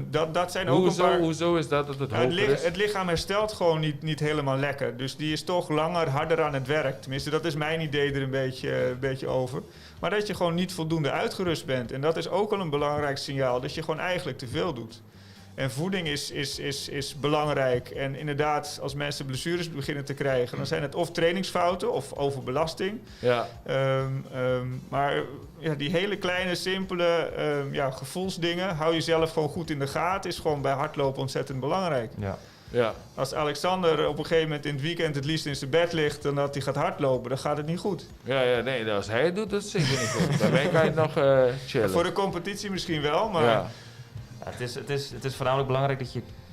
Dat zijn ook een paar... Hoezo is dat het hoger is? Het lichaam herstelt gewoon niet helemaal lekker. Dus die is toch langer, harder aan het werk. Tenminste, dat is mijn idee er een beetje over. Maar dat je gewoon niet voldoende uitgerust bent. En dat is ook al een belangrijk signaal dat je gewoon eigenlijk te veel doet. En voeding is belangrijk. En inderdaad, als mensen blessures beginnen te krijgen, dan zijn het of trainingsfouten of overbelasting. Ja. Maar ja, die hele kleine, simpele gevoelsdingen, hou jezelf gewoon goed in de gaten, is gewoon bij hardlopen ontzettend belangrijk. Ja. Ja. Als Alexander op een gegeven moment in het weekend het liefst in zijn bed ligt en dat hij gaat hardlopen, dan gaat het niet goed. Ja, nee, als hij het doet, dat is zeker niet goed. Bij mij kan je het nog chillen. Voor de competitie misschien wel, maar... Ja. Ja, het is voornamelijk belangrijk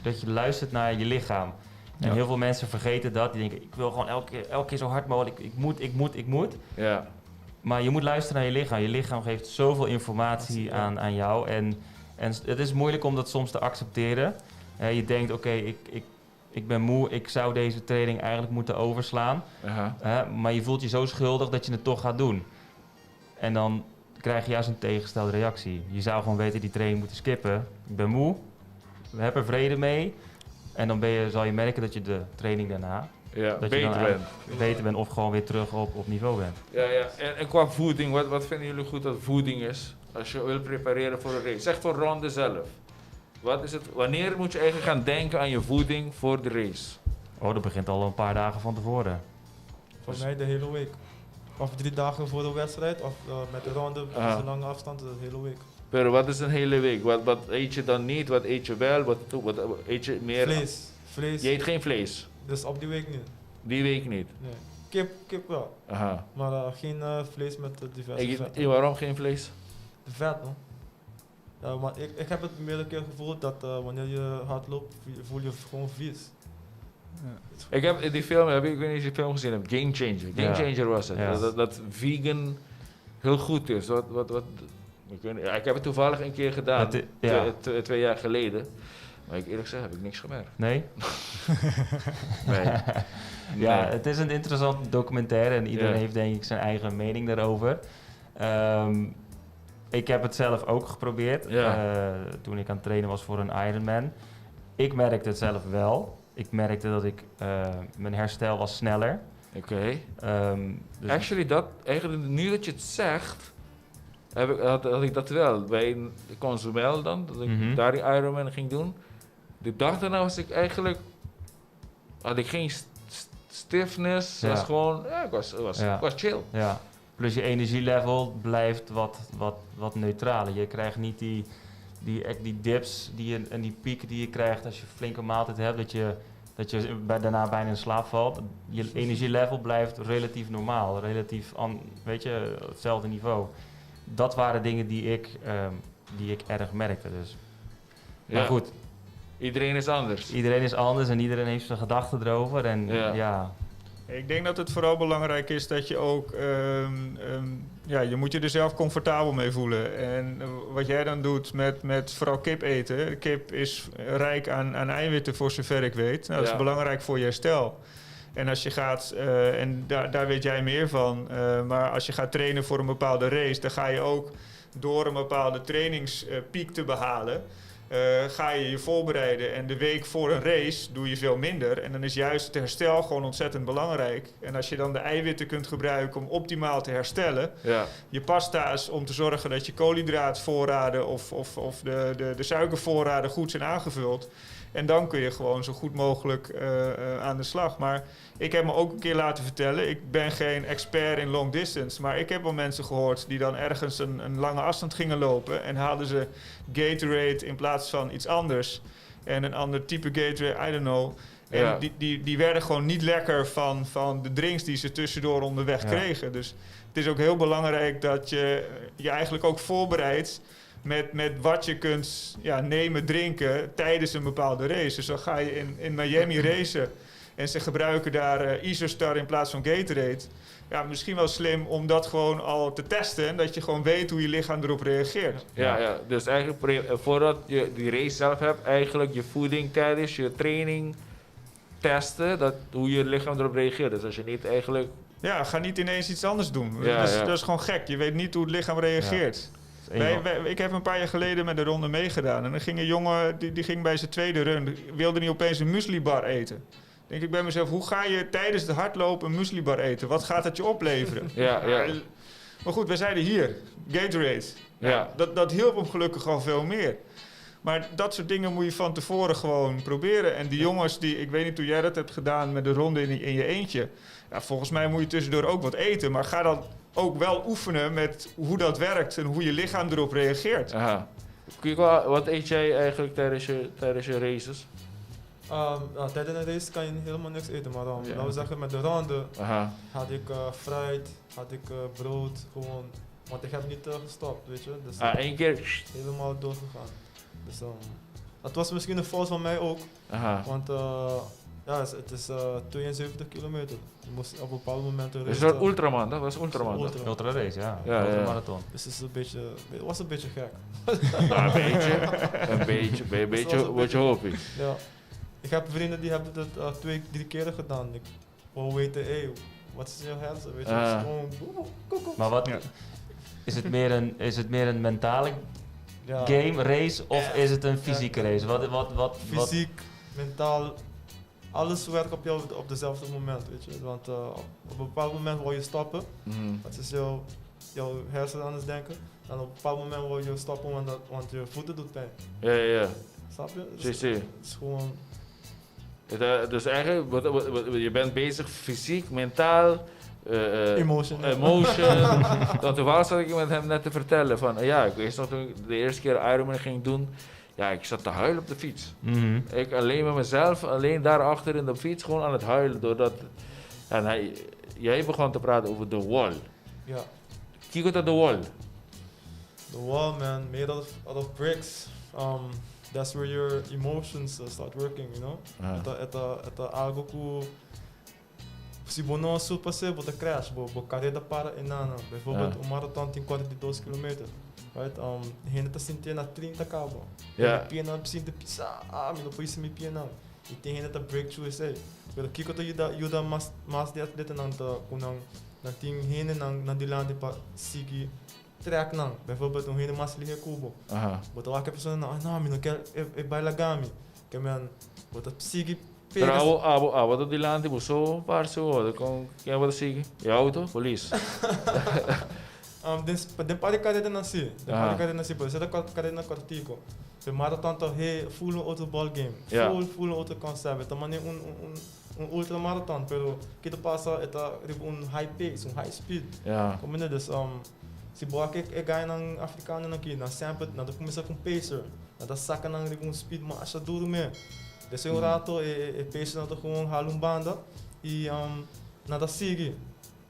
dat je luistert naar je lichaam. En heel veel mensen vergeten dat. Die denken, ik wil gewoon elke keer zo hard mogelijk. Ik moet. Ja. Maar je moet luisteren naar je lichaam. Je lichaam geeft zoveel informatie aan jou. En het is moeilijk om dat soms te accepteren. Je denkt, oké, ik ben moe. Ik zou deze training eigenlijk moeten overslaan. Maar je voelt je zo schuldig dat je het toch gaat doen. En dan krijg je juist een tegengestelde reactie. Je zou gewoon weten, die training moeten skippen. Ik ben moe, we hebben er vrede mee. En dan zal je merken dat je de training daarna... dat je dan beter bent of gewoon weer terug op niveau bent. Ja. En qua voeding, wat vinden jullie goed dat voeding is? Als je wil prepareren voor een race. Zeg voor ronde zelf. Wat is het, wanneer moet je eigenlijk gaan denken aan je voeding voor de race? Oh, dat begint al een paar dagen van tevoren. Voor mij de hele week. Of 3 dagen voor de wedstrijd, of met de ronde, zo'n lange afstand, de hele week. Maar wat is een hele week? Wat eet je dan niet? Wat eet je wel? Wat eet je meer? Vlees. Je eet geen vlees? Dus op die week niet. Die week niet? Nee. Kip wel. Aha. Maar geen vlees met diverse vetten. En waarom geen vlees? De vet, man. Ja, maar ik heb het meerdere keer gevoeld dat wanneer je hard loopt, voel je gewoon vies. Ja. Ik heb in die film, ik weet niet of je die film gezien hebt, Game Changer. Game Changer was het. Ja. Dat vegan heel goed is. Ik heb het toevallig een keer gedaan, 2 jaar geleden. Maar eerlijk gezegd heb ik niks gemerkt. Nee? Nee. Ja, het is een interessante documentaire en iedereen heeft denk ik zijn eigen mening daarover. Ik heb het zelf ook geprobeerd toen ik aan het trainen was voor een Ironman. Ik merkte het zelf wel. Ik merkte dat mijn herstel was sneller. Oké. Dus Eigenlijk nu dat je het zegt, had ik dat wel. Bij Consumel dan, dat ik daar die Ironman ging doen. De dag daarna had ik geen stiffness. Het was gewoon, ik was chill. Ja. Plus je energielevel blijft wat neutraler. Je krijgt niet die dips en die pieken die je krijgt als je een flinke maaltijd hebt, dat je daarna bijna in slaap valt. Je energielevel blijft relatief normaal, relatief hetzelfde niveau. Dat waren dingen die ik erg merkte. Dus. Maar goed. Iedereen is anders. Iedereen is anders en iedereen heeft zijn gedachten erover. En Ik denk dat het vooral belangrijk is dat je ook, je moet je er zelf comfortabel mee voelen. En wat jij dan doet met vooral kip eten. Kip is rijk aan eiwitten voor zover ik weet. Nou, dat is belangrijk voor je herstel. En als je gaat, en daar weet jij meer van, maar als je gaat trainen voor een bepaalde race, dan ga je ook door een bepaalde trainingspiek te behalen. Ga je je voorbereiden en de week voor een race doe je veel minder. En dan is juist het herstel gewoon ontzettend belangrijk. En als je dan de eiwitten kunt gebruiken om optimaal te herstellen. Je pasta's om te zorgen dat je koolhydraatvoorraden of de suikervoorraden goed zijn aangevuld. En dan kun je gewoon zo goed mogelijk aan de slag. Maar ik heb me ook een keer laten vertellen, ik ben geen expert in long distance, maar ik heb wel mensen gehoord die dan ergens een lange afstand gingen lopen en haalden ze Gatorade in plaats van iets anders. En een ander type Gatorade, I don't know. En die werden gewoon niet lekker van de drinks die ze tussendoor onderweg kregen. Dus het is ook heel belangrijk dat je eigenlijk ook voorbereidt met wat je kunt nemen, drinken tijdens een bepaalde race. Dus dan ga je in Miami racen en ze gebruiken daar Isostar in plaats van Gatorade. misschien wel slim om dat gewoon al te testen. En dat je gewoon weet hoe je lichaam erop reageert. Ja. Dus eigenlijk voordat je die race zelf hebt, eigenlijk je voeding tijdens je training testen, hoe je lichaam erop reageert. Dus als je niet eigenlijk... Ja, ga niet ineens iets anders doen. Ja, dat is gewoon gek. Je weet niet hoe het lichaam reageert. Ik heb een paar jaar geleden met de ronde meegedaan. En dan ging een jongen, die ging bij zijn tweede run, wilde niet opeens een mueslibar eten. Denk ik bij mezelf, hoe ga je tijdens de hardlopen een mueslibar eten? Wat gaat dat je opleveren? Ja. Maar goed, wij zeiden hier, Gatorade. Ja. Dat hielp hem gelukkig al veel meer. Maar dat soort dingen moet je van tevoren gewoon proberen. En die jongens, ik weet niet hoe jij dat hebt gedaan met de ronde in je eentje. Ja, volgens mij moet je tussendoor ook wat eten. Maar ga dan ook wel oefenen met hoe dat werkt en hoe je lichaam erop reageert. Aha. Wat eet jij eigenlijk tijdens je races? Tijdens een race kan je helemaal niks eten, maar laten we zeggen met de ronde had ik fruit, had ik brood, gewoon, want ik heb niet gestopt, weet je. Dus 1 keer? Helemaal doorgegaan. Dus het was misschien een fout van mij ook, want het is 72 kilometer. Je moest op een bepaald moment Dus dat was ultraman, dat was ultraman. Ultra race, ja. Ultramarathon. Dus het was een beetje gek. Een beetje wat je hoopt. Ja. Ik heb vrienden die hebben dat 2-3 keren gedaan. Ik wil weten, wat is in jouw hersen? Weet je, het is gewoon... Maar wat... Is het meer een mentale game, race, of is het een fysieke race? Wat fysiek, mentaal, alles werkt op jou op dezelfde moment, weet je. Want op een bepaald moment wil je stoppen. Dat is jouw hersenen aan het denken. En op een bepaald moment wil je stoppen, want je voeten doet pijn. Ja. Snap je? Dus, het is gewoon... Dus eigenlijk, je bent bezig fysiek, mentaal, emotion. Dan toevallig zat ik met hem net te vertellen van, ik wist nog toen ik de eerste keer Ironman ging doen, ik zat te huilen op de fiets. Ik alleen met mezelf, alleen daarachter in de fiets, gewoon aan het huilen. Doordat, en jij begon te praten over de wall. Ja. Kijk naar de wall. The wall, man, made out of bricks. That's where your emotions start working, you know. Eta algo que se você não superar, você crash, você carrega para enana. Bijvoorbeeld, um marathon tem 42 km, right? Gente tá sentindo a 30 cabo. Ja. Pena precisa pisar, mas não pode se me pena. E tem gente tá breakthrough isso. Pero que eu tô ajuda mais de nang tá kunang na ting gente nang dilante para seguir track nang. Bijvoorbeeld um gente mais liga cubo. Bota lá que a pessoa não, não quer baila gami. Que man, bota seguir. Pero wat die laan die zo paar zo, dan kan wat zeggen. Je auto, police. Den pare carreira nasci, por isso da carreira na cortico. Pe marathon to full auto ball game, full auto concept. Também ultra marathon, pero que tu passa high pace, high speed. Como né dus se boa que ganha nang africano aqui, na sample, na tu começa com pacer, na da saca nang speed mais duro mesmo. Desse rato pacer na tu com banda e nada sigue.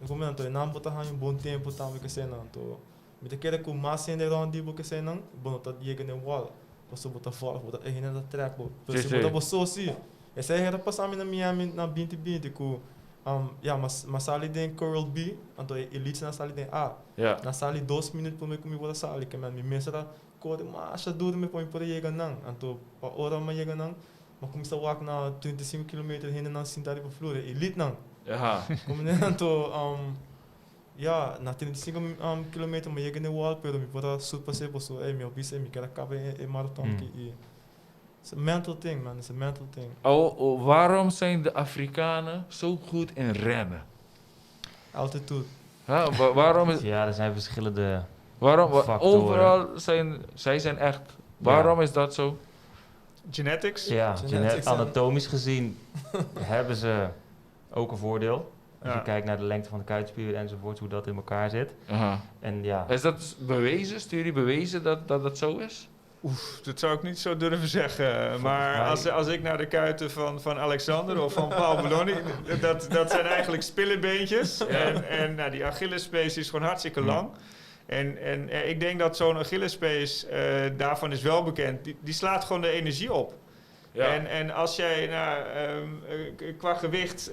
Eu comento, não botar um bom tempo também que sei não, tô. Me te quer com mais ainda rondi porque sei não, bom tá chega no wall, posso botar fora, botar aí na track, posso botar você assim. Essa era passar na Miami na 2020 com mas sali den Coral B, então elite na sali den A. Na sali 2 minutos para me comer botar sali, que me mesra corre mais duro me põe por chegar não, então para hora me chega não, mas começa a walk na 25 km ainda na cidade para Flora, elite não. Como na 35 km me chega no wall, pero me bota super se posso, meu bicho me quer acabar em marathon que it's a mental thing, man. It's a mental thing. Waarom zijn de Afrikanen zo goed in rennen? Altitude. Waarom is... Ja, er zijn verschillende factoren. Overal zijn echt... Waarom is dat zo? Genetics? Ja, anatomisch gezien hebben ze ook een voordeel. Als je kijkt naar de lengte van de kuitspieren enzovoort, hoe dat in elkaar zit. En is dat bewezen? Studie bewezen dat zo is? Dat zou ik niet zo durven zeggen. Maar als ik naar de kuiten van Alexander of van Paul Belloni, dat zijn eigenlijk spillebeentjes. En die Achillespees is gewoon hartstikke lang. En ik denk dat zo'n Achillespees, daarvan is wel bekend, die slaat gewoon de energie op. Ja. En als jij, qua gewicht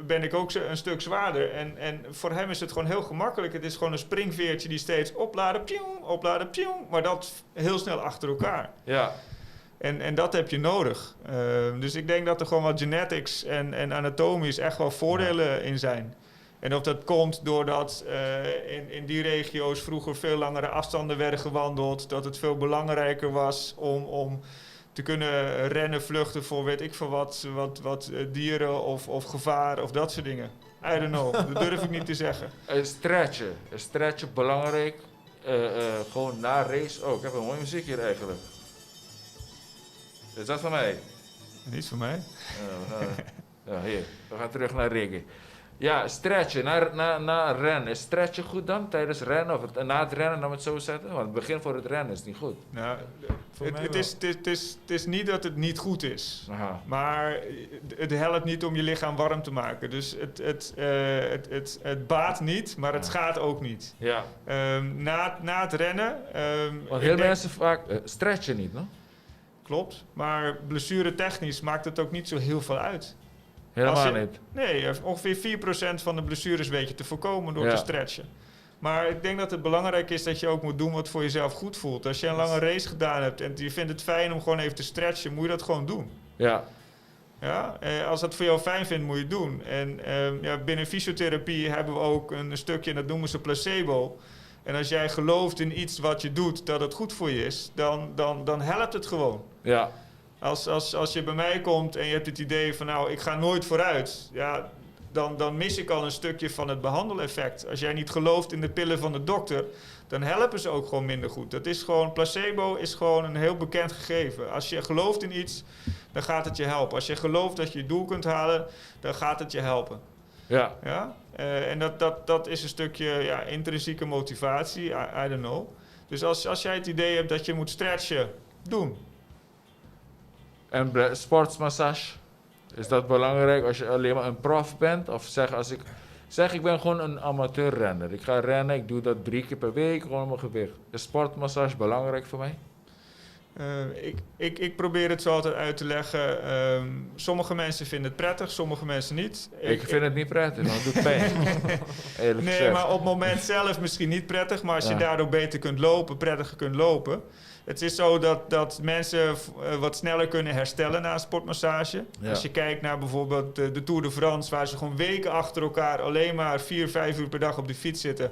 ben ik ook een stuk zwaarder. En voor hem is het gewoon heel gemakkelijk. Het is gewoon een springveertje die steeds opladen, pjoeng, maar dat heel snel achter elkaar. Ja. En dat heb je nodig. Dus ik denk dat er gewoon wat genetics en anatomisch echt wel voordelen in zijn. En of dat komt doordat in die regio's vroeger veel langere afstanden werden gewandeld. Dat het veel belangrijker was om te kunnen rennen, vluchten voor weet ik veel wat dieren of gevaar of dat soort dingen. I don't know, dat durf ik niet te zeggen. Stretchen belangrijk. Gewoon na race ook. Ik heb een mooie muziek hier eigenlijk. Is dat van mij? Niet voor mij. Hier, we gaan terug naar reggae. Ja, stretchen, na rennen. Is stretchen goed dan tijdens rennen of na het rennen, dan het zo zetten? Want het begin voor het rennen is niet goed. Nou, het is niet dat het niet goed is. Aha. Maar het helpt niet om je lichaam warm te maken. Dus het baat niet, maar het schaadt ook niet. Ja. Na het rennen... Want heel mensen vaak stretchen niet, no? Klopt, maar blessuretechnisch maakt het ook niet zo heel veel uit. Helemaal niet. Nee, ongeveer 4% van de blessures weet je te voorkomen door te stretchen. Maar ik denk dat het belangrijk is dat je ook moet doen wat voor jezelf goed voelt. Als je een lange race gedaan hebt en je vindt het fijn om gewoon even te stretchen, moet je dat gewoon doen. Ja. Ja, als dat voor jou fijn vindt, moet je het doen. En binnen fysiotherapie hebben we ook een stukje, en dat noemen ze placebo. En als jij gelooft in iets wat je doet, dat het goed voor je is, dan helpt het gewoon. Ja. Als je bij mij komt en je hebt het idee van nou, ik ga nooit vooruit. Ja, dan mis ik al een stukje van het behandeleffect. Als jij niet gelooft in de pillen van de dokter, dan helpen ze ook gewoon minder goed. Dat is gewoon, placebo is gewoon een heel bekend gegeven. Als je gelooft in iets, dan gaat het je helpen. Als je gelooft dat je je doel kunt halen, dan gaat het je helpen. Ja. Ja? En dat is een stukje intrinsieke motivatie, I don't know. Dus als jij het idee hebt dat je moet stretchen, doen. En sportsmassage, is dat belangrijk als je alleen maar een prof bent? Of zeg ik ben gewoon een amateurrenner. Ik ga rennen, ik doe dat 3 keer per week, gewoon mijn gewicht. Is sportmassage belangrijk voor mij? Ik probeer het zo altijd uit te leggen. Sommige mensen vinden het prettig, sommige mensen niet. Ik vind het niet prettig, want het doet pijn. Nee, maar op het moment zelf misschien niet prettig. Maar als je daardoor beter kunt lopen, prettiger kunt lopen. Het is zo dat mensen wat sneller kunnen herstellen na een sportmassage. Ja. Als je kijkt naar bijvoorbeeld de Tour de France, waar ze gewoon weken achter elkaar alleen maar 4-5 uur per dag op de fiets zitten.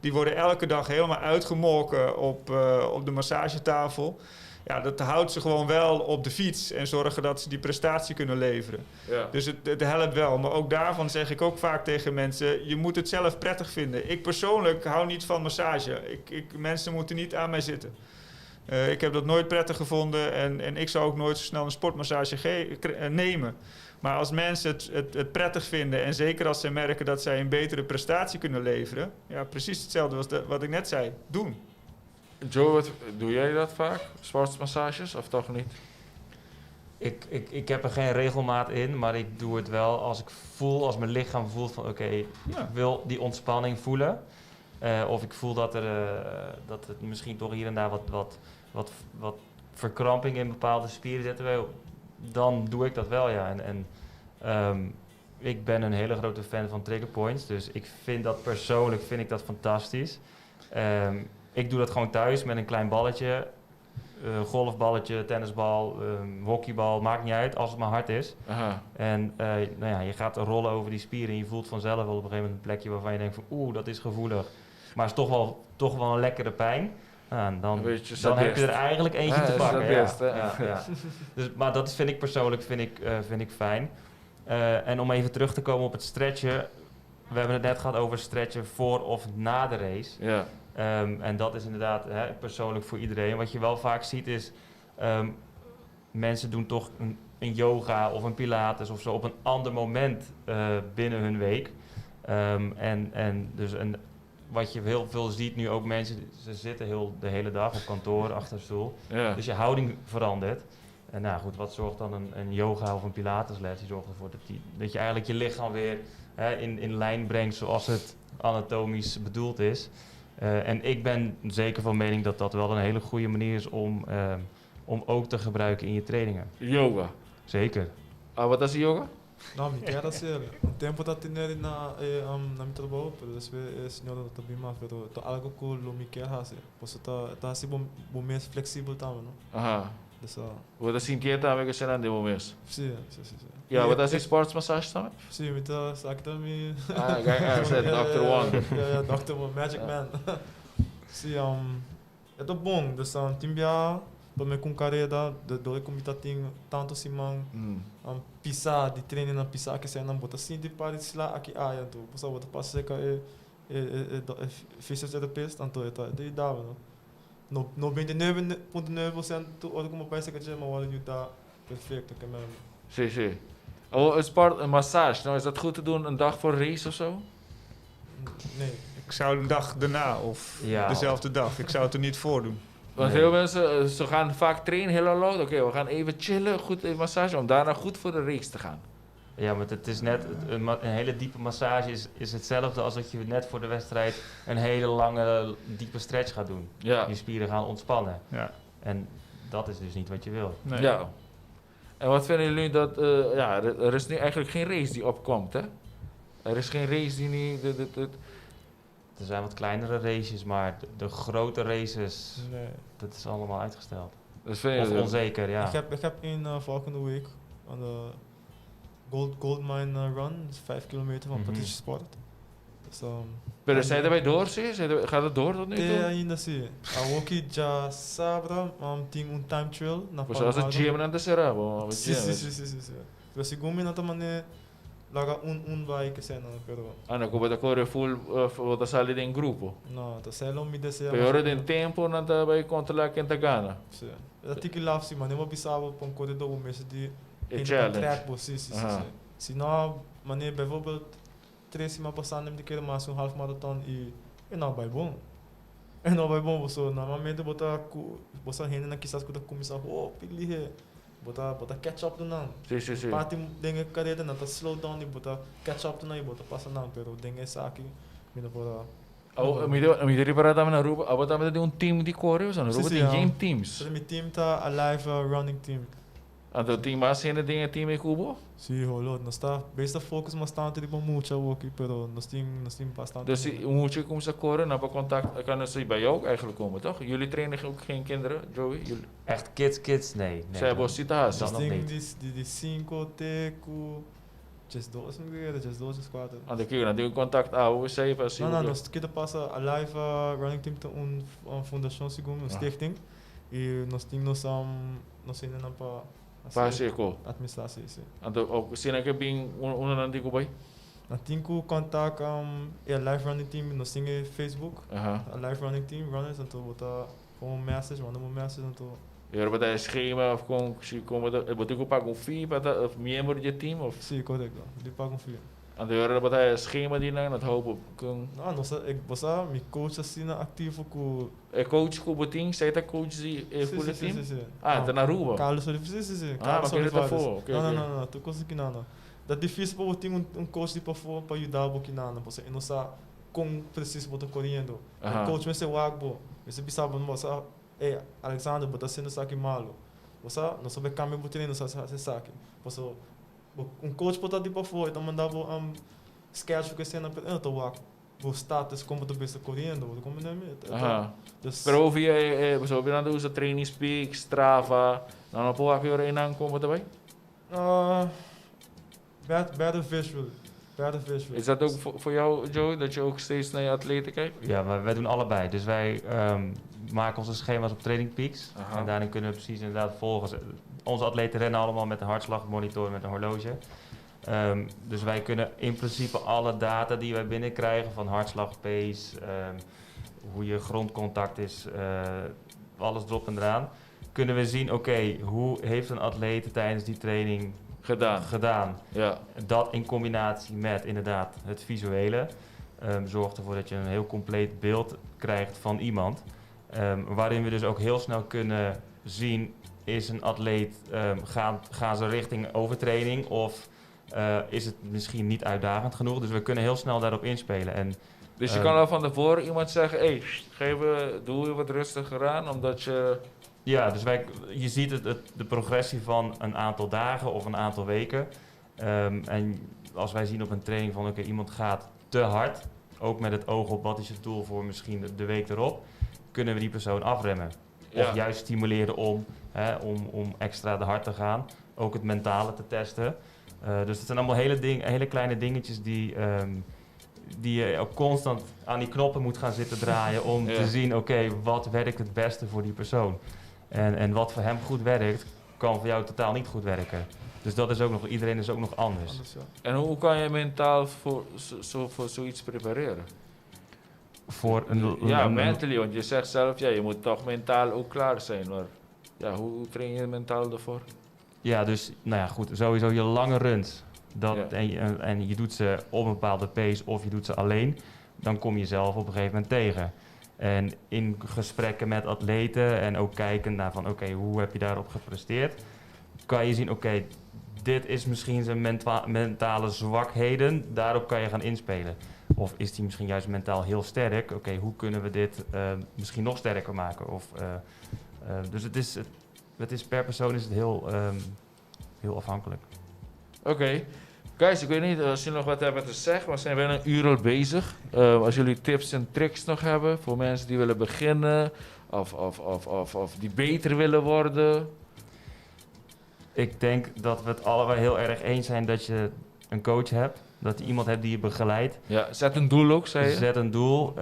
Die worden elke dag helemaal uitgemolken op de massagetafel. Ja, dat houdt ze gewoon wel op de fiets en zorgen dat ze die prestatie kunnen leveren. Ja. Dus het helpt wel. Maar ook daarvan zeg ik ook vaak tegen mensen, je moet het zelf prettig vinden. Ik persoonlijk hou niet van massage. Mensen moeten niet aan mij zitten. Ik heb dat nooit prettig gevonden en ik zou ook nooit zo snel een sportmassage nemen. Maar als mensen het prettig vinden en zeker als ze merken dat zij een betere prestatie kunnen leveren, ja, precies hetzelfde als wat ik net zei, doen. Joe, doe jij dat vaak? Sportsmassages of toch niet? Ik heb er geen regelmaat in, maar ik doe het wel als mijn lichaam voelt van oké, ik wil die ontspanning voelen. Of ik voel dat het misschien toch hier en daar wat verkramping in bepaalde spieren zitten. Dan doe ik dat wel, ja. Ik ben een hele grote fan van trigger points, dus ik vind dat persoonlijk fantastisch. Ik doe dat gewoon thuis met een klein balletje, golfballetje, tennisbal, hockeybal, maakt niet uit als het maar hard is. Aha. En je gaat rollen over die spieren en je voelt vanzelf wel op een gegeven moment een plekje waarvan je denkt van dat is gevoelig. Maar het is toch wel een lekkere pijn. Dan heb je er eigenlijk eentje te pakken. Dus, maar dat vind ik persoonlijk fijn. En om even terug te komen op het stretchen. We hebben het net gehad over stretchen voor of na de race. Ja. En dat is inderdaad persoonlijk voor iedereen. Wat je wel vaak ziet is, mensen doen toch een yoga of een pilates of zo op een ander moment binnen hun week. Wat je heel veel ziet nu ook mensen, ze zitten de hele dag op kantoor achter een stoel. Ja. Dus je houding verandert. En nou goed, wat zorgt dan een yoga of een pilatesles? Die zorgt ervoor dat je eigenlijk je lichaam weer in lijn brengt zoals het anatomisch bedoeld is. En ik ben zeker van mening dat dat wel een hele goede manier is om om ook te gebruiken in je trainingen. Yoga. Zeker. Wat is yoga? Não, me quero ser. Tempo tá tendo na meu trabalho, pero después senhora tá bem mais, pero tá algo que lo me quer fazer. Posso tá assim bom mais flexível também, não? Aha. Dessa. Wat is die também que você não deu mesmo? Sim. Ja, wat is die sportsmassage também? Sim, me tá aqui também. Você é Dr. Wonder. Ja, Dr. Magic Man. Sim, é tão bom, dessa timbia, para me com carreira, de dole como tá tem tanto simão. Pisar de treino na pisar que sai na bota assim de para de lá aqui então você bota para secar fisioterapeuta tanto é dava no 99.9% olha como parece que já uma hora de tá perfeito que mesmo. Sim. Oh, een massage, nou is dat goed te doen een dag voor een race of zo? Nee. Ik zou een dag daarna of Ja. dezelfde dag. Ik zou het er niet voor doen. Want Nee. veel mensen, ze gaan vaak trainen heel lang. Oké, we gaan even chillen, goed even massage, om daarna goed voor de race te gaan. Ja, maar het is net, een hele diepe massage is hetzelfde als dat je net voor de wedstrijd een hele lange, diepe stretch gaat doen. Ja. Je spieren gaan ontspannen. Ja. En dat is dus niet wat je wil. Nee. Ja. En wat vinden jullie dat, er is nu eigenlijk geen race die opkomt, hè? Er is geen race die niet... Er zijn wat kleinere races, maar de grote races, Nee. dat is allemaal uitgesteld. Dat vind Of je... onzeker, ja. Ik heb een volgende week aan de Goldmine Run, 5 kilometer van Patricia Sport. Dus Maar zijn erbij door, zie je? Gaat het door tot nu toe? ainda sim. A Woki já sabe, tem time trial na Pues als het gym en de será, bom. Sim. Pero segundo na também laga vai que cena, pero Ah, como te corre full, te sale in grupo. no, tá selo me desea. Peor de tempo, não tá vai controlar quem tá gana. Sim. Eu tenho que lá sim, mas não bisava para corredor o mês de Challenge. track, sim. Se não, mané bijvoorbeeld 3 semanas passando de querer mais half marathon e não vai bom. Não vai bom, você normalmente bota rende na quizás quando começar, pili bota catch up do não. Sim. Parte dengue carreira não tá slow down e bota catch up do não e bota passa não, pero dengue saque mina bota. Mi devi parlare da una ruba, a volte di un team di corre, sono ruba di game teams. So mijn team tá a live running team. Então team mais cena de team e cubo. Sim, rolou, nós tá besta focus bastante de muito aqui, pero nós tem bastante. Dus hoe je komt ze corren, dan contact kan ze bij jou ook eigenlijk komen, toch? Jullie trainen ook geen kinderen, Joey? Jullie... Echt kids, nee. Zij hebben cita's. Dan nog tem niet. de 5 teco, just 2 mulheres, just 2 just 4. Want ik kijk, dan doe ik contact oude, 7, 7. Não, nós que passa a live running team tem fundação segundo, stichting. E nós temos nós ainda para Paseco. administratie, sim. Want ook zien ik bing onder die bij. Nós temos contact a live running team, nós temos Facebook, Aha. a live running team runners, então botar message, manda message, então Je hebt een schema of komen dat moet ik ook pakken fee para of membro de team of. sim, correto. De pagam fio. En de hebben dat een schema die dan het hoop kan. Não, nossa, você me coach assim ativo com Coach com boting, zij dat coach die voor het team. sim. Ah, dan naar Ruba. Carlos Oliveira, sim. Ah, mas ele tá fora. Não, tô conseguindo não. Dá difícil para ter coach de para fora para ajudar um pouquinho não, você não sabe como precisa botar correndo. O coach vai ser o agbo, você precisa não você Alexander botar sendo saque malo. Você não sabe caminho para treino, não sabe saque. Você coach botar de para fora, então mandava schedule que cena, eu tô lá. O status como tu pensa correndo, como não é. Aha. Pero via zo weer aan de usa training speak, Strava, dan op hoe je er aan komen daarbij? Better visual. Is dat ook voor jou, Joey, dat je ook steeds naar je atleten kijkt? Ja, maar wij doen allebei. Dus wij maken onze schema's op Training Peaks. Aha. En daarin kunnen we precies inderdaad volgen. Onze atleten rennen allemaal met een hartslagmonitor, met een horloge. Dus wij kunnen in principe alle data die wij binnenkrijgen van hartslag, pace, hoe je grondcontact is, alles erop en eraan. Kunnen we zien, oké, hoe heeft een atleet tijdens die training gedaan. Ja. Dat in combinatie met inderdaad het visuele zorgt ervoor dat je een heel compleet beeld krijgt van iemand. Waarin we dus ook heel snel kunnen zien, is een atleet, gaan ze richting overtraining of is het misschien niet uitdagend genoeg. Dus we kunnen heel snel daarop inspelen. En, Dus je kan al van tevoren iemand zeggen, doe je wat rustiger aan, omdat je Ja, dus je ziet de progressie van een aantal dagen of een aantal weken. En als wij zien op een training van oké, iemand gaat te hard, ook met het oog op wat is het doel voor misschien de week erop, kunnen we die persoon afremmen. Ja. Of juist stimuleren om extra te hard te gaan. Ook het mentale te testen. Dus het zijn allemaal hele kleine dingetjes die je ook constant aan die knoppen moet gaan zitten draaien om te zien, oké, wat werkt het beste voor die persoon. En wat voor hem goed werkt, kan voor jou totaal niet goed werken. Dus dat is ook nog, iedereen is ook nog anders. Ja. En hoe kan je mentaal voor zoiets prepareren? Voor mentally, want je zegt zelf, je moet toch mentaal ook klaar zijn. Maar ja, hoe train je mentaal ervoor? Ja, dus nou ja, goed, sowieso je lange runs. En je doet ze op een bepaalde pace of je doet ze alleen, dan kom je zelf op een gegeven moment tegen. En in gesprekken met atleten en ook kijken naar van oké, hoe heb je daarop gepresteerd, kan je zien oké, dit is misschien zijn mentale zwakheden, daarop kan je gaan inspelen. Of is die misschien juist mentaal heel sterk, oké, hoe kunnen we dit misschien nog sterker maken? Dus het is per persoon is het heel afhankelijk. Oké. Guys, ik weet niet als jullie nog wat hebben te zeggen, we zijn bijna een uur al bezig. Als jullie tips en tricks nog hebben voor mensen die willen beginnen of die beter willen worden. Ik denk dat we het allebei heel erg eens zijn dat je een coach hebt. Dat je iemand hebt die je begeleidt. Ja, zet een doel ook, zei je? Zet een doel.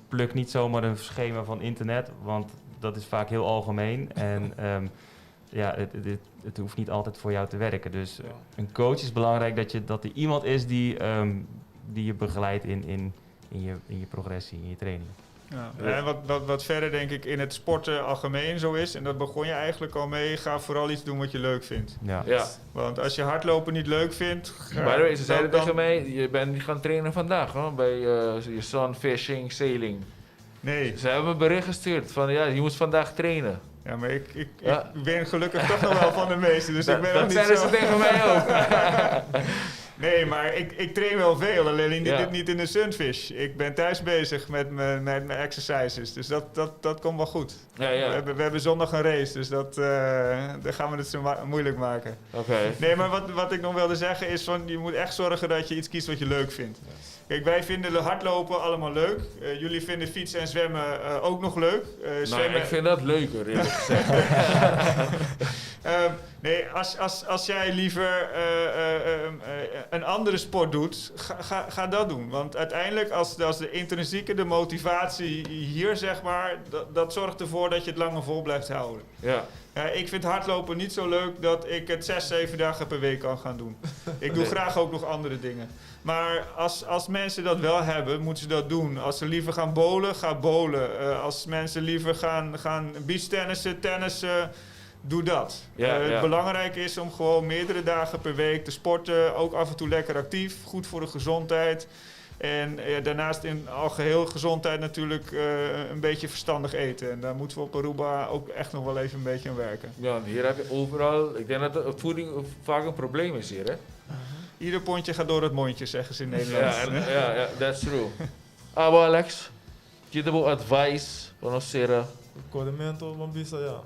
Pluk niet zomaar een schema van internet, want dat is vaak heel algemeen. En het hoeft niet altijd voor jou te werken. Dus een coach is belangrijk dat er iemand is die je begeleidt in je progressie, in je training. Ja. En wat verder denk ik in het sporten algemeen zo is, en dat begon je eigenlijk al mee, ga vooral iets doen wat je leuk vindt. Ja. Want als je hardlopen niet leuk vindt... By the way, ze zeiden tegen mij, je bent niet gaan trainen vandaag, hoor, bij je sunfishing, sailing. Nee. Ze hebben me een bericht gestuurd van je moet vandaag trainen. Ja, maar ik ben gelukkig toch nog wel van de meeste, dus ik ben nog niet zo... Dat zeiden ze tegen mij ook. Nee, maar ik train wel veel, alleen niet in de sunfish. Ik ben thuis bezig met mijn exercises, dus dat komt wel goed. Ja. We hebben zondag een race, dus daar gaan we het zo moeilijk maken. Oké. Nee, maar wat ik nog wilde zeggen is van, je moet echt zorgen dat je iets kiest wat je leuk vindt. Kijk, wij vinden hardlopen allemaal leuk. Jullie vinden fietsen en zwemmen ook nog leuk. Zwemmen... ik vind dat leuker, eerlijk gezegd. Nee, als jij liever een andere sport doet, ga dat doen. Want uiteindelijk, als de intrinsieke, de motivatie hier, zeg maar, dat zorgt ervoor dat je het langer vol blijft houden. Ja. Ik vind hardlopen niet zo leuk dat ik het 6-7 dagen per week kan gaan doen. Ik doe graag ook nog andere dingen. Maar als mensen dat wel hebben, moeten ze dat doen. Als ze liever gaan bowlen, ga bowlen. Als mensen liever gaan beachtennissen, doe dat. Het belangrijk is om gewoon meerdere dagen per week te sporten. Ook af en toe lekker actief, goed voor de gezondheid. En daarnaast in algeheel gezondheid natuurlijk een beetje verstandig eten. En daar moeten we op Aruba ook echt nog wel even een beetje aan werken. Ja, hier heb je overal... Ik denk dat de voeding vaak een probleem is hier, hè? Ieder pondje gaat door het mondje, zeggen ze in Nederland. Ja, that's true. Alex, je hebt advice van ons sera? Codamento, mambisa, ja.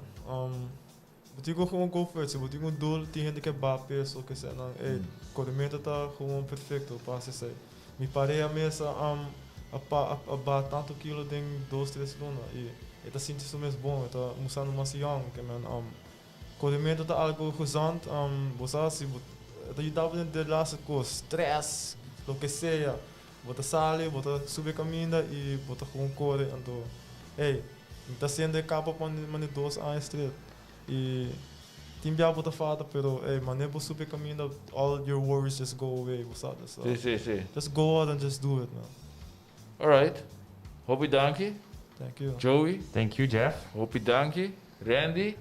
Moet ik gewoon go first, moet ik gewoon doel tegen de kebabjes, ook eens en dan, codamento tá gewoon perfecto, passa isso aí. Me parei a mesa a tanto quilo ding 2-3 luna e tá sentindo isso mesmo bom, tá almoçando macião, que man codamento tá algo gezond, você assim, tá ajudava de laatste coisa, stress, lo que seja, bota sale, bota subir caminho e bota gewoon correr, então, tá sendo capa para mane 2 anos straight. E timbiar bota fada, pero man, nem subir caminho, all your worries just go away, sabe? So, sim. Just go out and just do it, man. Alright. Hoppie dankie. Thank you. Joey. Thank you, Jeff. Hoppie dankie. Randy.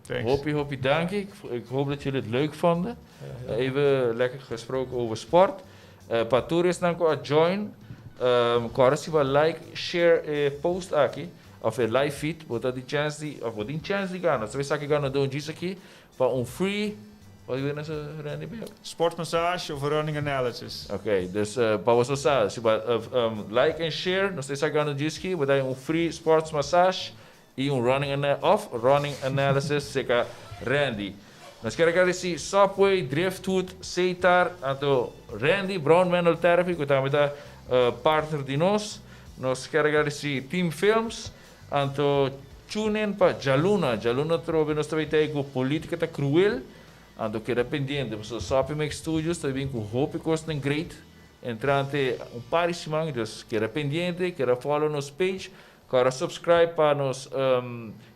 Thanks. Hoppie dankie. Ik hoop dat jullie het leuk vonden. Ja. Even lekker gesproken over sport. Patoris nanko join. Korasi wa like, share post aqui. Of een live feed, wordt die chance die gaan. Als we zeggen gaan doen aqui van free, wat wil je nou Randy bij? Sportmassage of running analysis. Oké, dus para você like en share, nós estamos gaan doen aqui, wordt een free sports massage e running analysis seca Randy. Nós queremos que Subway, Driftwood, Seitar, então Randy, Brown Manual Therapy, que também é partner de nós. Nós queremos que Team Films, então tune in para Jaluna trove nós também tem com política tá cruel, então que é pendente, so Subway Make Studios também com Hope Costa Great, entrante par de semana, dus que é pendente, que é follow nos page. Para subscribe para nos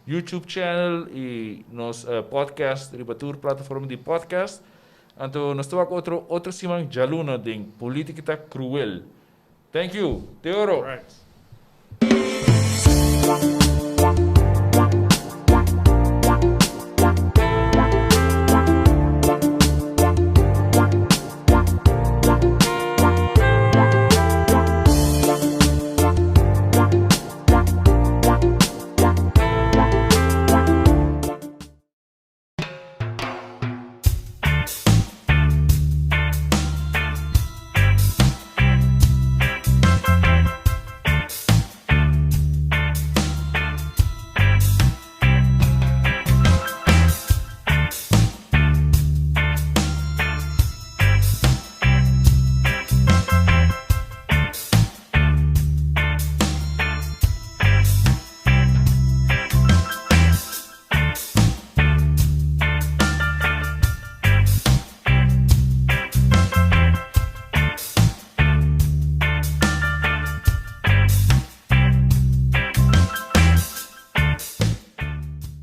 YouTube channel e nos podcast, ribatur plataforma de podcast. Então, nós estamos com outro semana Jaluna de política cruel. Thank you. Teoro. Right.